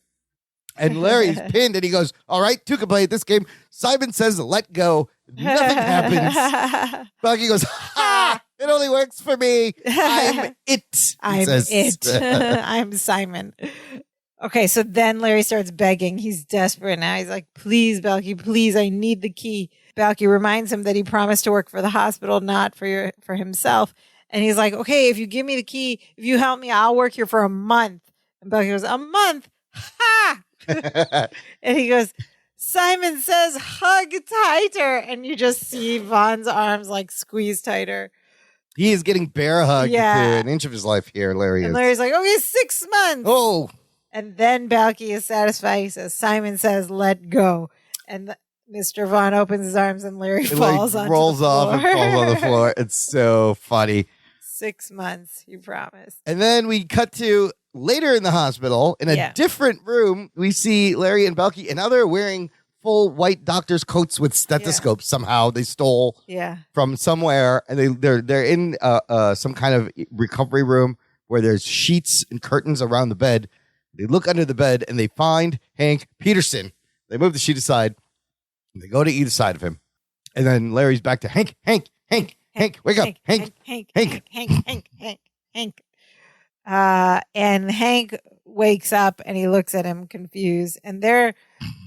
Speaker 2: And Larry's pinned, and he goes, all right, 2 can play at this game. Simon says let go. Nothing happens. Balky goes, ha! It only works for me. I'm it.
Speaker 1: I'm Simon. Okay, so then Larry starts begging. He's desperate now. He's like, please, Balky, please, I need the key. Balky reminds him that he promised to work for the hospital, not for himself. And he's like, okay, if you give me the key, if you help me, I'll work here for a month. And Balky goes, a month? Ha! And he goes, Simon says hug tighter. And you just see Vaughn's arms like squeeze tighter.
Speaker 2: He is getting bear hugged to an inch of his life here, Larry is.
Speaker 1: And Larry's like, okay, 6 months.
Speaker 2: Oh.
Speaker 1: And then Balky is satisfied. He says, Simon says, let go. And Mr. Vaughn opens his arms and Larry falls on the floor.
Speaker 2: Rolls off and falls on the floor. It's so funny.
Speaker 1: 6 months, you promised.
Speaker 2: And then we cut to later in the hospital in a different room. We see Larry and Balky, and now they're wearing full white doctor's coats with stethoscopes. Somehow they stole from somewhere, and they're in some kind of recovery room where there's sheets and curtains around the bed. They look under the bed and they find Hank Peterson. They move the sheet aside and they go to either side of him. And then Larry's back to Hank, wake up, Hank.
Speaker 1: And Hank wakes up and he looks at him confused. And they're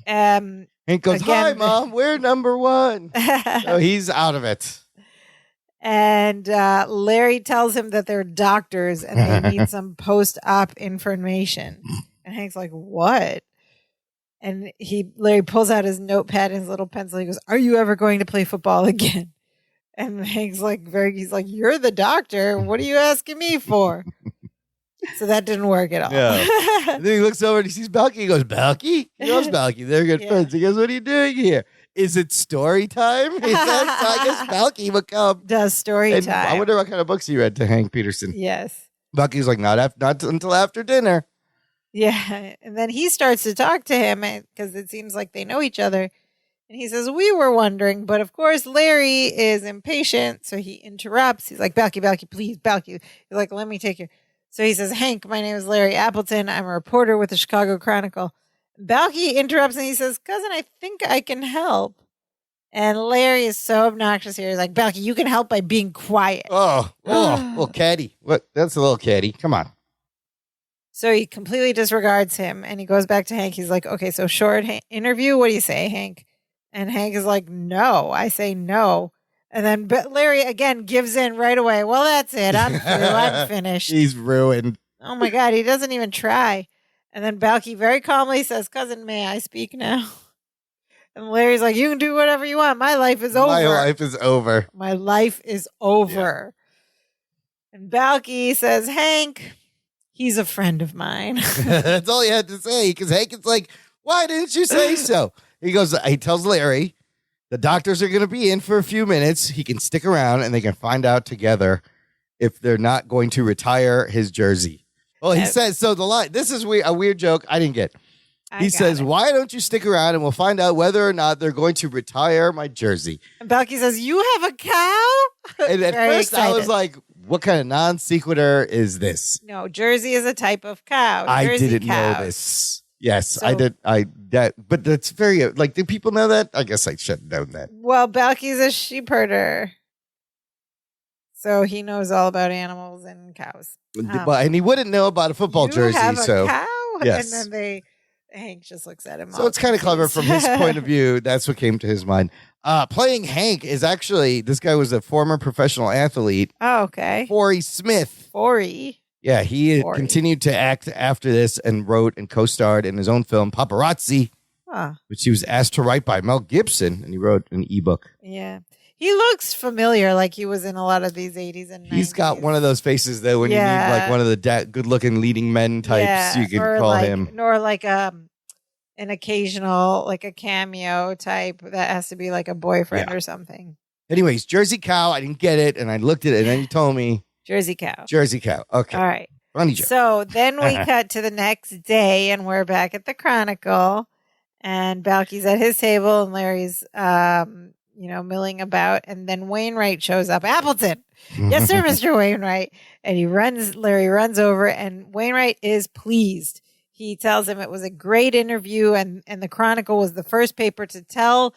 Speaker 2: Hank goes, hi, Mom, we're number 1. So he's out of it.
Speaker 1: And Larry tells him that they're doctors and they need some post-op information. And Hank's like, what? And Larry pulls out his notepad and his little pencil. He goes, are you ever going to play football again? And Hank's like, he's like, you're the doctor. What are you asking me for? So that didn't work at all.
Speaker 2: Yeah. And then he looks over and he sees Balky. He goes, Balky? He loves Balky. They're good friends. He goes, what are you doing here? Is it story time? He says, so I guess Balky would come.
Speaker 1: Does story time.
Speaker 2: I wonder what kind of books he read to Hank Peterson.
Speaker 1: Yes.
Speaker 2: Balky's like, not until after dinner.
Speaker 1: Yeah. And then he starts to talk to him because it seems like they know each other. And he says, we were wondering, but of course Larry is impatient. So he interrupts. He's like, Balky, please, Balky. He's like, let me take you. So he says, Hank, my name is Larry Appleton. I'm a reporter with the Chicago Chronicle. Balky interrupts and he says, cousin, I think I can help. And Larry is so obnoxious here. He's like, Balky, you can help by being quiet.
Speaker 2: Oh, little catty. What? That's a little catty. Come on.
Speaker 1: So he completely disregards him and he goes back to Hank. He's like, okay, so short interview. What do you say, Hank? And Hank is like, no, I say no. And then Larry again gives in right away. Well, that's it. I'm through. I'm finished.
Speaker 2: He's ruined.
Speaker 1: Oh my God. He doesn't even try. And then Balky very calmly says, cousin, may I speak now? And Larry's like, you can do whatever you want. My life is over.
Speaker 2: My life is over.
Speaker 1: My life is over. Yeah. And Balky says, Hank, he's a friend of mine.
Speaker 2: That's all he had to say. Because Hank is like, why didn't you say so? He tells Larry, The doctors are going to be in for a few minutes. He can stick around and they can find out together if they're not going to retire his jersey. Well, he says, so the line, this is a weird joke I didn't get. He says, why don't you stick around and we'll find out whether or not they're going to retire my jersey.
Speaker 1: And Balky says, you have a cow?
Speaker 2: And at
Speaker 1: Very
Speaker 2: first
Speaker 1: excited.
Speaker 2: I was like, what kind of non sequitur is this?
Speaker 1: No, Jersey is a type of cow.
Speaker 2: I
Speaker 1: Jersey
Speaker 2: didn't
Speaker 1: cows.
Speaker 2: know this. Yes,
Speaker 1: So-
Speaker 2: I did. But that's very, like, do people know that? I guess I should have known that.
Speaker 1: Well, Balky's a sheep herder. So he knows all about animals and cows.
Speaker 2: And he wouldn't know about a football jersey.
Speaker 1: Have a
Speaker 2: So
Speaker 1: cow?
Speaker 2: yes.
Speaker 1: And then Hank just looks at him.
Speaker 2: So
Speaker 1: all
Speaker 2: it's kind of clever from his
Speaker 1: confused.
Speaker 2: point of view. That's what came to his mind. Playing Hank is actually, this guy was a former professional athlete,
Speaker 1: Oh, okay.
Speaker 2: Forey Smith.
Speaker 1: Forey.
Speaker 2: Yeah, he
Speaker 1: Forey.
Speaker 2: continued to act after this and wrote and co-starred in his own film, Paparazzi,
Speaker 1: Huh.
Speaker 2: which he was asked to write by Mel Gibson, and he wrote an ebook.
Speaker 1: Yeah. He looks familiar, like he was in a lot of these 80s and 90s.
Speaker 2: He's got one of those faces, though, when you need like one of the good-looking leading men types, you could
Speaker 1: or
Speaker 2: call
Speaker 1: like,
Speaker 2: him.
Speaker 1: Or like an occasional, like a cameo type that has to be like a boyfriend or something.
Speaker 2: Anyways, Jersey Cow, I didn't get it, and I looked at it, and then you told me.
Speaker 1: Jersey cow.
Speaker 2: Jersey Cow. Okay.
Speaker 1: All right.
Speaker 2: Funny joke.
Speaker 1: So then we cut to the next day, and we're back at the Chronicle, and Balky's at his table, and Larry's, milling about, and then Wainwright shows up. Appleton, yes, sir, Mr. Wainwright, and Larry runs over, and Wainwright is pleased. He tells him it was a great interview, and the Chronicle was the first paper to tell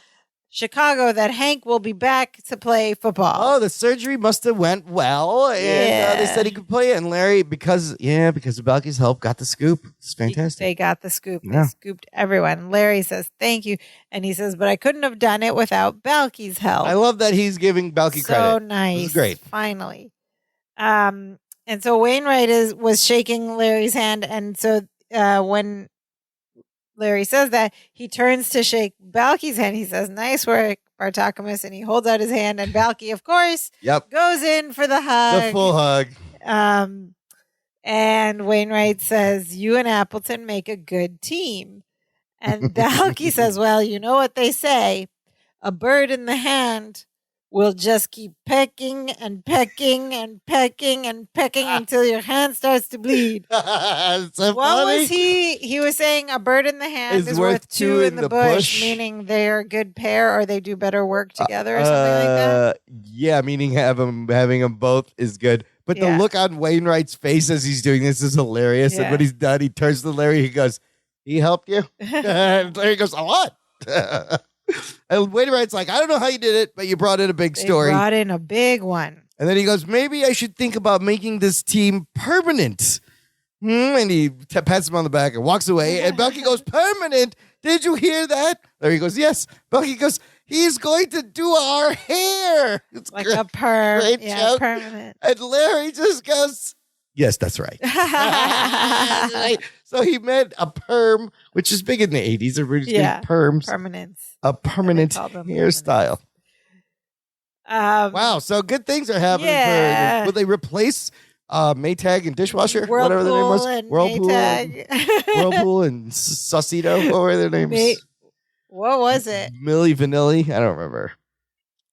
Speaker 1: Chicago that Hank will be back to play football.
Speaker 2: Oh, the surgery must have went well, and they said he could play it. And Larry, because of Balky's help, got the scoop. It's fantastic.
Speaker 1: They got the scoop.
Speaker 2: Yeah.
Speaker 1: They scooped everyone. Larry says, thank you. And he says, but I couldn't have done it without Balky's help.
Speaker 2: I love that he's giving Balky credit.
Speaker 1: So nice.
Speaker 2: This is great.
Speaker 1: Finally. And so Wainwright was shaking Larry's hand. And so when Larry says that, he turns to shake Balky's hand. He says, nice work, Bartokomous. And he holds out his hand. And Balky, of course, goes in for the hug.
Speaker 2: The full hug.
Speaker 1: And Wainwright says, you and Appleton make a good team. And Balky says, well, you know what they say. A bird in the hand will just keep pecking and pecking and pecking and pecking until your hand starts to bleed.
Speaker 2: So
Speaker 1: What
Speaker 2: funny.
Speaker 1: was he? He was saying a bird in the hand is worth two in the bush, meaning they're a good pair or they do better work together or something like that.
Speaker 2: Yeah, meaning having them both is good. But the look on Wainwright's face as he's doing this is hilarious.
Speaker 1: Yeah.
Speaker 2: And when he's done, he turns to Larry. He goes, he helped you? And Larry goes, a lot. And Wainwright's like, I don't know how you did it, but you brought in a big story.
Speaker 1: Brought in a big one.
Speaker 2: And then he goes, maybe I should think about making this team permanent. And he pats him on the back and walks away. And Balky goes, permanent? Did you hear that? Larry goes, yes. Balky goes, he's going to do our hair. It's
Speaker 1: Like
Speaker 2: great.
Speaker 1: a perm.
Speaker 2: Great
Speaker 1: Yeah,
Speaker 2: joke.
Speaker 1: permanent.
Speaker 2: And Larry just goes, yes, that's right. So he meant a perm, which is big in the 80s. Everybody's doing perms.
Speaker 1: Permanence.
Speaker 2: A permanent
Speaker 1: They call them
Speaker 2: hairstyle. Wow, so good things are happening.
Speaker 1: Yeah.
Speaker 2: Will they replace Maytag and dishwasher? Whatever their name was.
Speaker 1: And
Speaker 2: Whirlpool.
Speaker 1: Maytag.
Speaker 2: Whirlpool and Saucito. What were their names?
Speaker 1: What was it?
Speaker 2: Millie Vanilli? I don't remember.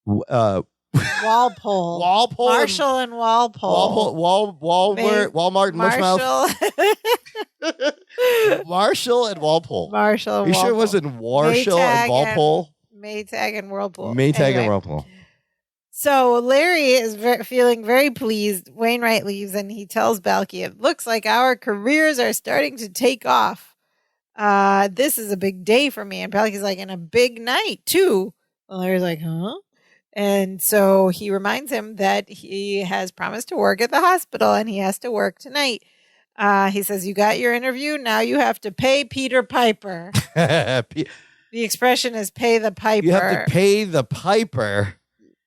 Speaker 1: Walpole.
Speaker 2: Walpole.
Speaker 1: Marshall and Walpole.
Speaker 2: Walmart and Mushmouth. Marshall and Walpole.
Speaker 1: Marshall and
Speaker 2: You sure it
Speaker 1: Walpole.
Speaker 2: wasn't Warshall and Walpole?
Speaker 1: Maytag and Whirlpool.
Speaker 2: Maytag
Speaker 1: Anyway.
Speaker 2: and Whirlpool.
Speaker 1: So Larry is feeling very pleased. Wainwright leaves and he tells Balky, it looks like our careers are starting to take off. This is a big day for me. And Balky's like, and a big night too. And Larry's like, huh? And so he reminds him that he has promised to work at the hospital and he has to work tonight. He says, you got your interview. Now you have to pay Peter Piper. The expression is pay the piper.
Speaker 2: You have to pay the piper.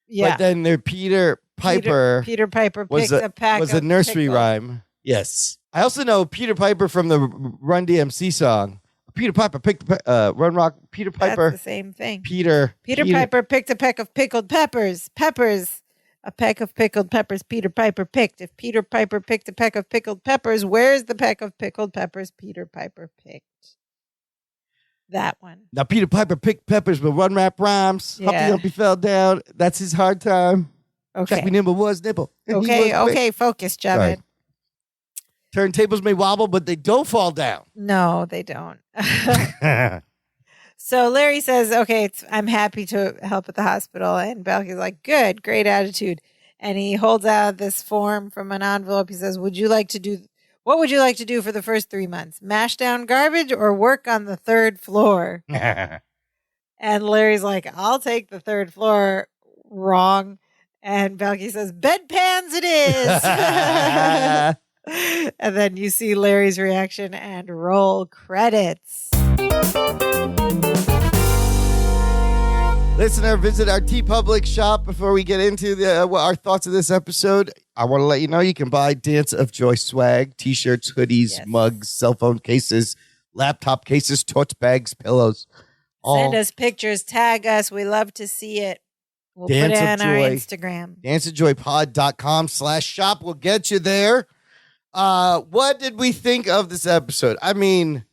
Speaker 1: Yeah.
Speaker 2: But then their Peter Piper
Speaker 1: Peter Piper
Speaker 2: was
Speaker 1: picked a pack
Speaker 2: was
Speaker 1: of
Speaker 2: a nursery
Speaker 1: pickles.
Speaker 2: rhyme. Yes. I also know Peter Piper from the Run DMC song. Peter Piper picked Run Rock. Peter Piper.
Speaker 1: That's the same thing.
Speaker 2: Peter
Speaker 1: Piper picked a peck of pickled peppers. A peck of pickled peppers Peter Piper picked. If Peter Piper picked a peck of pickled peppers, where's the peck of pickled peppers Peter Piper picked? That one.
Speaker 2: Now, Peter Piper picked peppers, but one rap rhymes.
Speaker 1: Yeah.
Speaker 2: Humpty Dumpty fell down. That's his hard time.
Speaker 1: Okay.
Speaker 2: Jack Nimble was nibble. and he was quick.
Speaker 1: Okay. Focus, Javed.
Speaker 2: Turntables may wobble, but they don't fall down.
Speaker 1: No, they don't. So Larry says, okay, I'm happy to help at the hospital. And Balky's like, good, great attitude. And he holds out this form from an envelope. He says, what would you like to do for the first 3 months? Mash down garbage or work on the 3rd floor? And Larry's like, I'll take the 3rd floor. Wrong. And Balky says, bedpans it is. And then you see Larry's reaction and roll credits.
Speaker 2: Listener, visit our TeePublic shop before we get into our thoughts of this episode. I want to let you know you can buy Dance of Joy swag, t-shirts, hoodies, mugs, cell phone cases, laptop cases, tote bags, pillows.
Speaker 1: Send us pictures, tag us. We love to see it. We'll put it on our Instagram.
Speaker 2: danceofjoypod.com/shop will get you there. What did we think of this episode? I mean,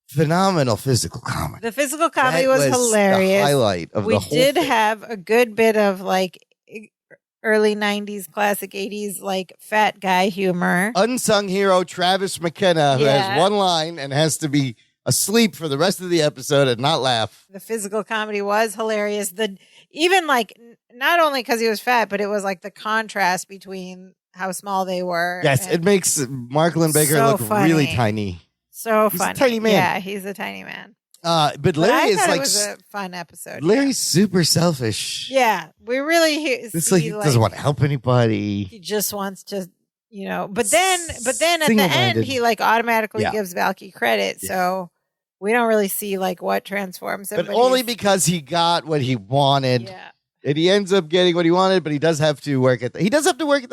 Speaker 2: phenomenal physical comedy.
Speaker 1: The physical comedy was hilarious.
Speaker 2: The highlight of the whole thing. We
Speaker 1: did have a good bit of like early 90s, classic 80s, like fat guy humor.
Speaker 2: Unsung hero Travis McKenna, who has one line and has to be asleep for the rest of the episode and not laugh.
Speaker 1: The physical comedy was hilarious. Even like, not only because he was fat, but it was like the contrast between how small they were.
Speaker 2: Yes, it makes Mark Lindbaker look really tiny.
Speaker 1: So
Speaker 2: he's
Speaker 1: funny.
Speaker 2: A tiny man.
Speaker 1: Yeah, he's a tiny man.
Speaker 2: But Larry is like,
Speaker 1: it was a fun episode.
Speaker 2: Larry's super selfish.
Speaker 1: Yeah, we really.
Speaker 2: It's like he doesn't want to help anybody.
Speaker 1: He just wants to, But then at the end, he like automatically gives Valky credit. Yeah. So we don't really see like what transforms him.
Speaker 2: But only because he got what he wanted.
Speaker 1: Yeah.
Speaker 2: And he ends up getting what he wanted, but he does have to work at the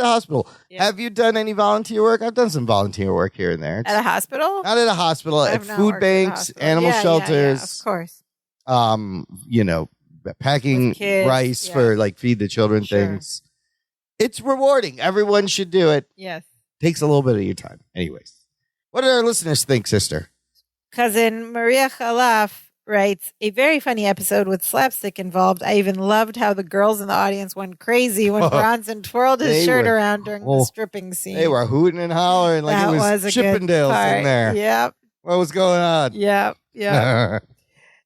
Speaker 2: hospital. Yeah. Have you done any volunteer work? I've done some volunteer work here and there.
Speaker 1: At a hospital?
Speaker 2: Not at a hospital. At food banks, animal shelters.
Speaker 1: Yeah, of course.
Speaker 2: Packing rice for like feed the children things. It's rewarding. Everyone should do it.
Speaker 1: Yes.
Speaker 2: Takes a little bit of your time. Anyways. What do our listeners think, sister?
Speaker 1: Cousin Maria Khalaf writes, a very funny episode with slapstick involved. I even loved how the girls in the audience went crazy when Bronson twirled his shirt around during the stripping scene.
Speaker 2: They were hooting and hollering like it was Chippendales in there.
Speaker 1: Yep.
Speaker 2: What was going on?
Speaker 1: Yep.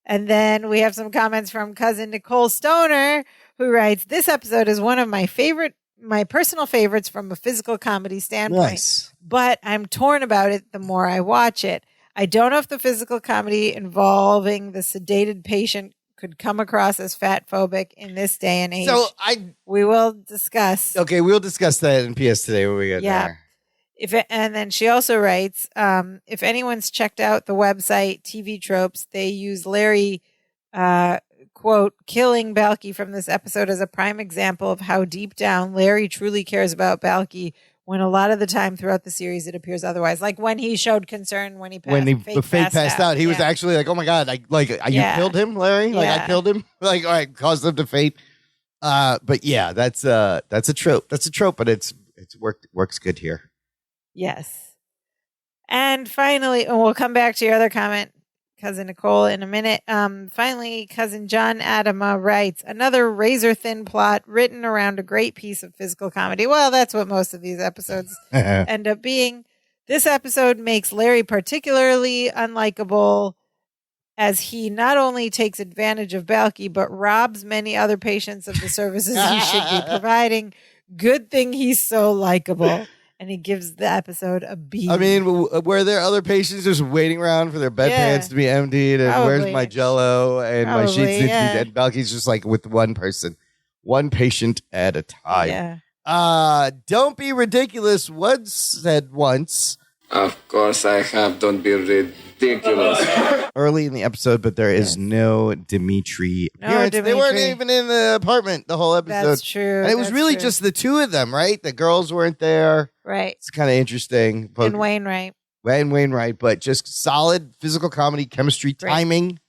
Speaker 1: And then we have some comments from cousin Nicole Stoner, who writes, this episode is one of my personal favorites from a physical comedy standpoint.
Speaker 2: Nice.
Speaker 1: But I'm torn about it the more I watch it. I don't know if the physical comedy involving the sedated patient could come across as fat phobic in this day and age.
Speaker 2: So
Speaker 1: we will discuss.
Speaker 2: Okay, we'll discuss that in PS today when we get there.
Speaker 1: And then she also writes, if anyone's checked out the website TV Tropes, they use Larry, quote, killing Balky from this episode as a prime example of how deep down Larry truly cares about Balky, when a lot of the time throughout the series it appears otherwise. Like when he showed concern when he passed out.
Speaker 2: He was actually like, oh my God, you killed him, Larry? Like I killed him? Like, all right, caused him to faint. But yeah, that's a trope. That's a trope, but it's works good here.
Speaker 1: Yes. And finally, and we'll come back to your other comment, cousin Nicole, in a minute. Finally, cousin John Adama writes, another razor-thin plot written around a great piece of physical comedy. Well, that's what most of these episodes end up being. This episode makes Larry particularly unlikable as he not only takes advantage of Balky, but robs many other patients of the services he should be providing. Good thing he's so likable. And he gives the episode a B.
Speaker 2: I mean, were there other patients just waiting around for their bedpans to be emptied? And where's my Jello and my sheets? And Balky's just like with one person, one patient at a time. Yeah. Don't be ridiculous. Was said once.
Speaker 3: Of course I have. Don't be ridiculous.
Speaker 2: Early in the episode, but there is no Dimitri appearance. They weren't even in the apartment the whole episode.
Speaker 1: That's true.
Speaker 2: And it was really just the two of them, right? The girls weren't there.
Speaker 1: Right.
Speaker 2: It's kind of interesting. But,
Speaker 1: and Wainwright.
Speaker 2: But just solid physical comedy, chemistry, timing,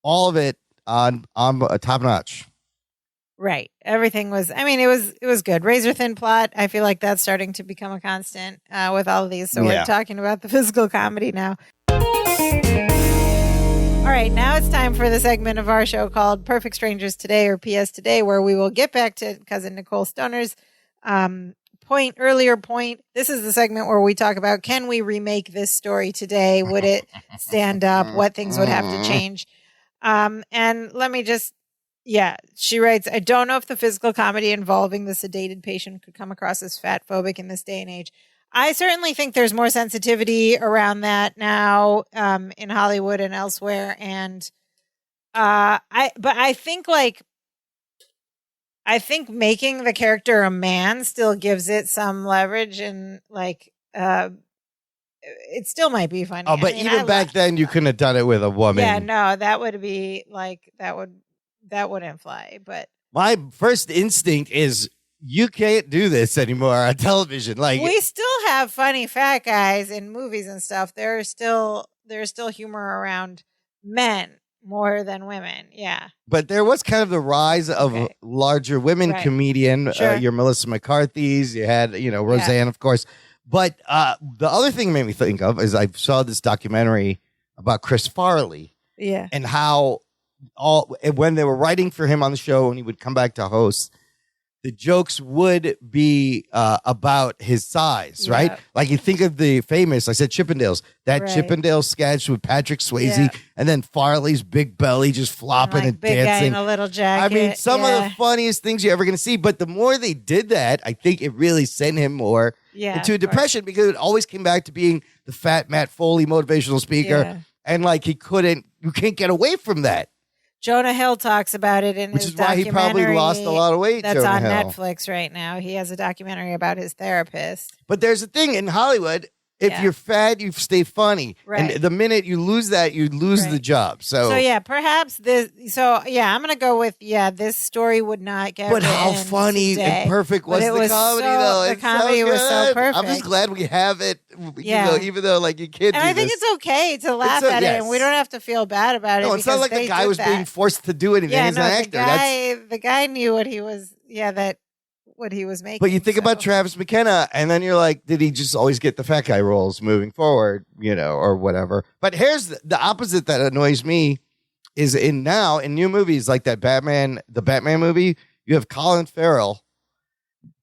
Speaker 2: all of it on top notch.
Speaker 1: Right. Everything was, it was good. Razor thin plot. I feel like that's starting to become a constant with all of these. So we're talking about the physical comedy now. All All right, now it's time for the segment of our show called Perfect Strangers Today, or PS Today, where we will get back to cousin Nicole Stoner's earlier point. This is the segment where we talk about, can we remake this story today? Would it stand up? What things would have to change? And let me just, she writes, I don't know if the physical comedy involving the sedated patient could come across as fat phobic in this day and age. I certainly think there's more sensitivity around that now in Hollywood and elsewhere. And I think making the character a man still gives it some leverage, and it still might be funny.
Speaker 2: Oh, but even back then, you couldn't have done it with a woman.
Speaker 1: Yeah, no, that would be that wouldn't fly. But
Speaker 2: my first instinct is, you can't do this anymore on television. Like,
Speaker 1: we still have funny fat guys in movies and stuff. There's still humor around men more than women. Yeah.
Speaker 2: But there was kind of the rise of larger women comedian.
Speaker 1: Sure.
Speaker 2: Your Melissa McCarthy's. You had, Roseanne, of course. But the other thing it made me think of is I saw this documentary about Chris Farley.
Speaker 1: Yeah.
Speaker 2: And how when they were writing for him on the show and he would come back to host, the jokes would be about his size, right? Like, you think of the famous, I said Chippendales, that Chippendale sketch with Patrick Swayze, and then Farley's big belly just flopping and
Speaker 1: big
Speaker 2: dancing.
Speaker 1: Guy in a little jacket.
Speaker 2: I mean, some of the funniest things you're ever going to see. But the more they did that, I think it really sent him more into a depression, because it always came back to being the fat Matt Foley motivational speaker. Yeah. And you can't get away from that.
Speaker 1: Jonah Hill talks about it in his documentary.
Speaker 2: Which is why he probably lost a lot of weight.
Speaker 1: That's
Speaker 2: Jonah
Speaker 1: on
Speaker 2: Hill.
Speaker 1: Netflix right now. He has a documentary about his therapist.
Speaker 2: But there's a thing in Hollywood. If you're fat, you stay funny.
Speaker 1: Right.
Speaker 2: And the minute you lose that, you lose the job. So
Speaker 1: perhaps this. So I'm going to go with this story would not get.
Speaker 2: But how funny
Speaker 1: today.
Speaker 2: and perfect was the comedy, though?
Speaker 1: The comedy was so perfect.
Speaker 2: I'm just glad we have it. Even though you can't.
Speaker 1: And I think it's okay to laugh at it, and we don't have to feel bad about it.
Speaker 2: No, it's not like the guy was being forced to do anything as an actor.
Speaker 1: The guy knew what he was. What he was making.
Speaker 2: But you think about Travis McKenna, and then you're like, did he just always get the fat guy roles moving forward, or whatever? But here's the opposite that annoys me is in new movies like the Batman movie, you have Colin Farrell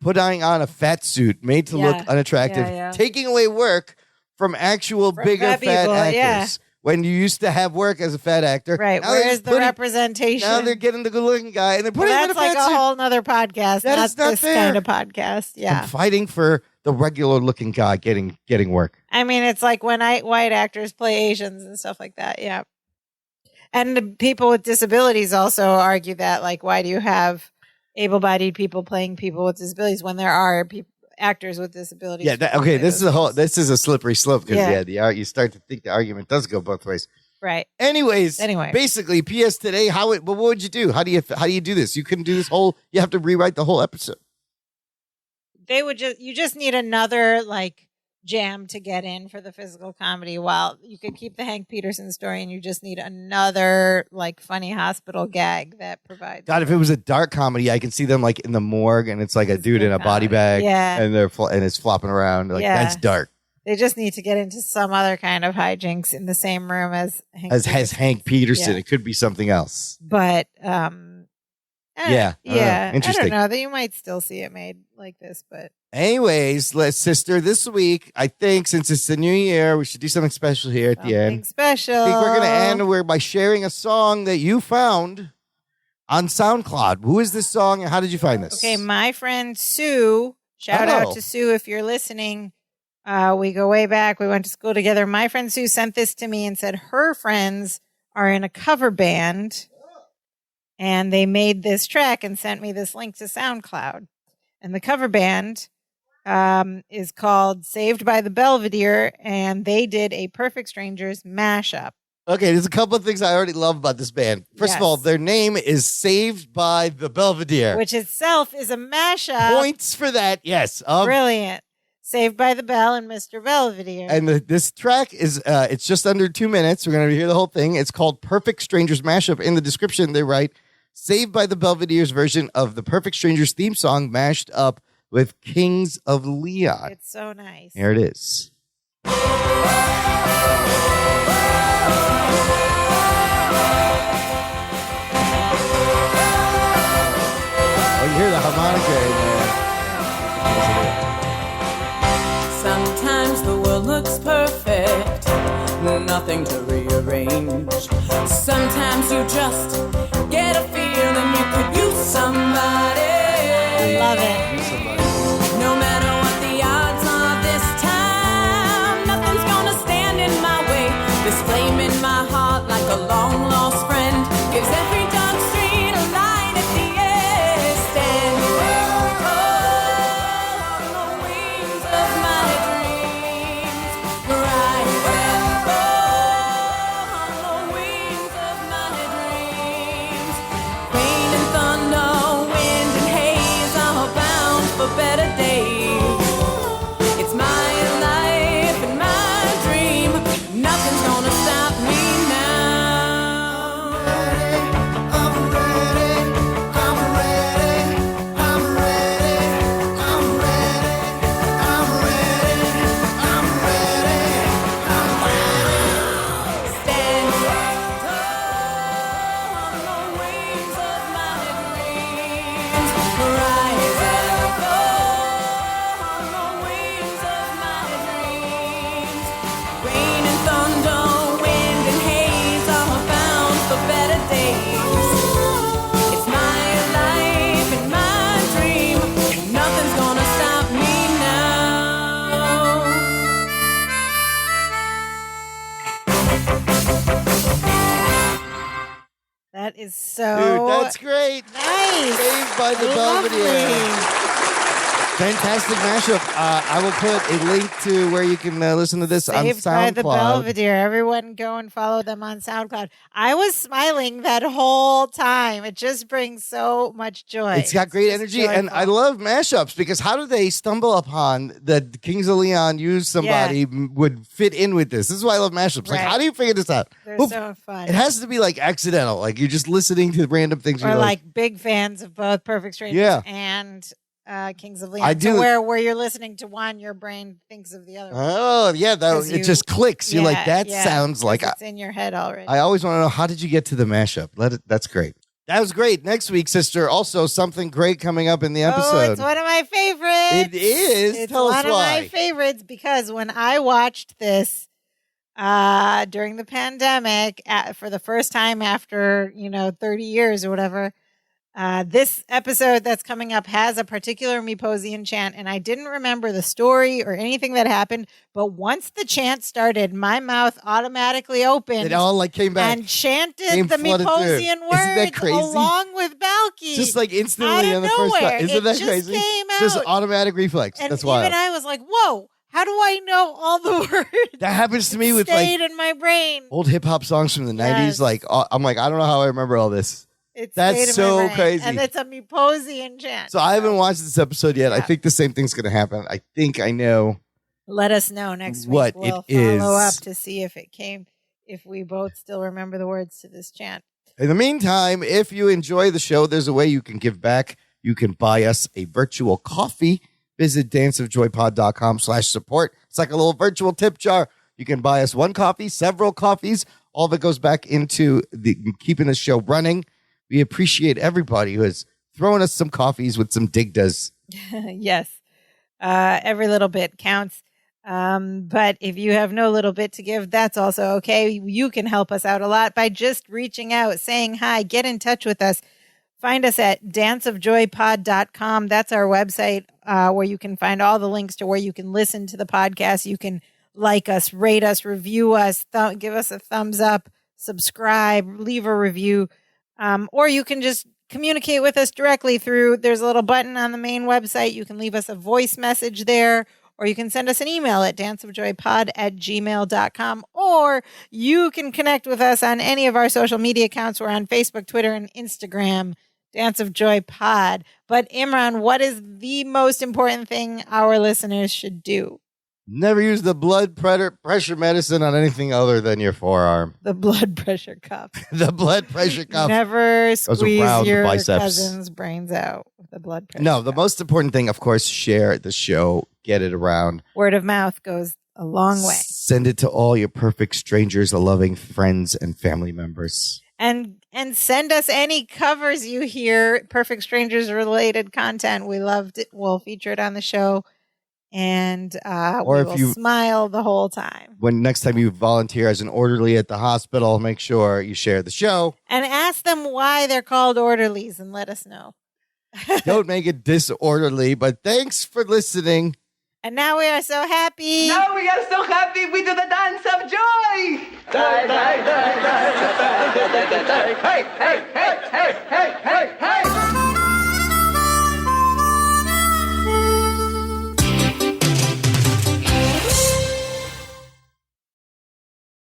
Speaker 2: putting on a fat suit made to look unattractive, taking away work from actual bigger fat actors. Yeah. When you used to have work as a fat actor.
Speaker 1: Right. Where's the representation?
Speaker 2: Now they're getting the good-looking guy, and they're putting him in a fat suit.
Speaker 1: That's like a whole nother podcast. Not this kind of podcast. Yeah.
Speaker 2: I'm fighting for the regular-looking guy getting work.
Speaker 1: I mean, it's like when white actors play Asians and stuff like that. Yeah. And the people with disabilities also argue that, why do you have able-bodied people playing people with disabilities when there are actors with disabilities?
Speaker 2: Yeah. This is a slippery slope, because you start to think the argument does go both ways.
Speaker 1: Right.
Speaker 2: Anyway, basically, PS Today. What would you do? How do you do this? You couldn't do this whole. You have to rewrite the whole episode.
Speaker 1: You just need another jam to get in for the physical comedy, while you could keep the Hank Peterson story, and you just need another funny hospital gag that provides.
Speaker 2: God, if it was a dark comedy, I can see them in the morgue, and it's a dude in a body bag, and it's flopping around. That's dark.
Speaker 1: They just need to get into some other kind of hijinks in the same room as
Speaker 2: Hank Peterson.
Speaker 1: Yeah.
Speaker 2: It could be something else.
Speaker 1: But
Speaker 2: interesting.
Speaker 1: I don't know that you might still see it made like this, but.
Speaker 2: Anyways, sister, this week, I think since it's the new year, we should do something special here at the end.
Speaker 1: Special.
Speaker 2: I think we're going to end by sharing a song that you found on SoundCloud. Who is this song, and how did you find this?
Speaker 1: Okay, my friend Sue. Shout out to Sue if you're listening. We go way back. We went to school together. My friend Sue sent this to me and said her friends are in a cover band, and they made this track and sent me this link to SoundCloud. And the cover band is called Saved by the Belvedere, and they did a Perfect Strangers mashup.
Speaker 2: Okay, there's a couple of things I already love about this band. First of all, their name is Saved by the Belvedere,
Speaker 1: which itself is a mashup.
Speaker 2: Points for that, yes.
Speaker 1: Brilliant. Saved by the Bell and Mr. Belvedere.
Speaker 2: And this track is, it's just under 2 minutes. We're going to hear the whole thing. It's called Perfect Strangers Mashup. In the description, they write, Saved by the Belvedere's version of the Perfect Strangers theme song mashed up with Kings of Leon.
Speaker 1: It's so nice.
Speaker 2: Here it is. Oh, you hear the harmonica in there.
Speaker 4: Sometimes the world looks perfect, nothing to rearrange. Sometimes you just get a feeling you could use somebody.
Speaker 1: Love it.
Speaker 4: No matter what the odds are this time, nothing's gonna stand in my way. This flame in my heart, like a long lost friend, gives every dark street a light at the end. Standing on the wings of my dreams, rise and fall on the wings of my dreams. Rain and thunder, wind and haze are bound for better days. It's my life and my dream. Nothing's gonna stop me now.
Speaker 5: I'm ready, I'm ready, I'm ready, I'm ready, I'm ready, I'm ready, I'm ready.
Speaker 4: Standing tall on the wings of my dreams. Rise and fall on the wings of my dreams. Rain and thunder, wind and haze are bound for better days. It's my life and my dream. Nothing's gonna stop me now.
Speaker 1: That is so
Speaker 2: Dude, that's great.
Speaker 1: nice.
Speaker 2: Saved by the
Speaker 1: Lovely.
Speaker 2: Belvedere. Fantastic mashup. I will put a link to where you can listen to this
Speaker 1: Saved
Speaker 2: on
Speaker 1: by the
Speaker 2: SoundCloud.
Speaker 1: Belvedere. Everyone go and follow them on SoundCloud. I was smiling that whole time. It just brings so much joy.
Speaker 2: It's got great
Speaker 1: just
Speaker 2: energy, and
Speaker 1: joyful.
Speaker 2: I love mashups because how do they stumble upon that Kings of Leon use somebody would fit in with this? This is why I love mashups. Like,
Speaker 1: Right.
Speaker 2: how do you figure this out?
Speaker 1: They're
Speaker 2: Well,
Speaker 1: so fun.
Speaker 2: it has to be like accidental. Like you're just listening to random things.
Speaker 1: Or
Speaker 2: you're
Speaker 1: like big fans of both Perfect Strangers
Speaker 2: Yeah.
Speaker 1: and Kings of Leon.
Speaker 2: I
Speaker 1: So
Speaker 2: do-
Speaker 1: where you're listening to one, your brain thinks of the other.
Speaker 2: oh yeah, that
Speaker 1: 'Cause
Speaker 2: it
Speaker 1: you-
Speaker 2: just clicks. You're like
Speaker 1: Yeah,
Speaker 2: that
Speaker 1: yeah,
Speaker 2: sounds
Speaker 1: 'cause
Speaker 2: like.
Speaker 1: it's in your head already.
Speaker 2: I always want to know, how did you get to the mashup? That's great. That was great. Next week, sister, also something great coming up in the
Speaker 1: Oh,
Speaker 2: episode.
Speaker 1: it's one of my favorites.
Speaker 2: It is?
Speaker 1: It's
Speaker 2: Tell us
Speaker 1: one of
Speaker 2: why.
Speaker 1: my favorites because when I watched this during the pandemic for the first time after 30 years or whatever, this episode that's coming up has a particular Meposian chant, and I didn't remember the story or anything that happened. But once the chant started, my mouth automatically opened.
Speaker 2: It all like came back.
Speaker 1: And chanted
Speaker 2: Came
Speaker 1: the
Speaker 2: flooded through.
Speaker 1: Meposian
Speaker 2: Isn't
Speaker 1: words
Speaker 2: that crazy?
Speaker 1: along with Balky.
Speaker 2: Just like
Speaker 1: out
Speaker 2: instantly
Speaker 1: of
Speaker 2: on the first
Speaker 1: nowhere.
Speaker 2: time. Isn't
Speaker 1: It
Speaker 2: that
Speaker 1: just
Speaker 2: crazy?
Speaker 1: came
Speaker 2: Just
Speaker 1: out.
Speaker 2: automatic reflex.
Speaker 1: And
Speaker 2: That's wild.
Speaker 1: even I was like, whoa, how do I know all the words?
Speaker 2: That happens to me with like
Speaker 1: stayed in my brain.
Speaker 2: old hip hop songs from the 90s.
Speaker 1: Yes.
Speaker 2: Like, I'm like, I don't know how I remember all this.
Speaker 1: It
Speaker 2: That's
Speaker 1: stayed in
Speaker 2: so
Speaker 1: my brain.
Speaker 2: crazy.
Speaker 1: And it's a Meposian chant.
Speaker 2: So I haven't watched this episode yet. I
Speaker 1: Yeah.
Speaker 2: think the same thing's going to happen. I think I know.
Speaker 1: Let us know next week.
Speaker 2: What
Speaker 1: We'll
Speaker 2: it
Speaker 1: follow
Speaker 2: is.
Speaker 1: up to see if we both still remember the words to this chant.
Speaker 2: In the meantime, if you enjoy the show, there's a way you can give back. You can buy us a virtual coffee. Visit danceofjoypod.com/support. It's like a little virtual tip jar. You can buy us one coffee, several coffees. All of it goes back into keeping the show running. We appreciate everybody who has thrown us some coffees with some digdas.
Speaker 1: Yes. Every little bit counts. But if you have no little bit to give, that's also okay. You can help us out a lot by just reaching out, saying hi, get in touch with us. Find us at danceofjoypod.com. That's our website where you can find all the links to where you can listen to the podcast. You can like us, rate us, review us, give us a thumbs up, subscribe, leave a review. Or you can just communicate with us directly there's a little button on the main website. You can leave us a voice message there, or you can send us an email at danceofjoypod@gmail.com, or you can connect with us on any of our social media accounts. We're on Facebook, Twitter, and Instagram, Dance of Joy Pod. But Imran, what is the most important thing our listeners should do?
Speaker 2: Never use the blood pressure medicine on anything other than your forearm.
Speaker 1: The blood pressure cup.
Speaker 2: The blood pressure cuff.
Speaker 1: Never squeeze
Speaker 2: around the
Speaker 1: your
Speaker 2: biceps.
Speaker 1: cousin's brains out with a blood pressure
Speaker 2: No, the
Speaker 1: cup.
Speaker 2: most important thing, of course, share the show. Get it around.
Speaker 1: Word of mouth goes a long way.
Speaker 2: Send it to all your perfect strangers, loving friends, and family members.
Speaker 1: And send us any covers you hear, Perfect Strangers related content. We loved it. We'll feature it on the show. And
Speaker 2: Or
Speaker 1: we
Speaker 2: if
Speaker 1: will
Speaker 2: you-
Speaker 1: smile the whole time.
Speaker 2: When next time you volunteer as an orderly at the hospital, make sure you share the show.
Speaker 1: And ask them why they're called orderlies and let us know.
Speaker 2: Don't make it disorderly, but thanks for listening.
Speaker 1: And now we are so happy.
Speaker 6: Now we are so happy we do the dance of joy. Hey, hey, hey, hey, hey, hey, hey, hey.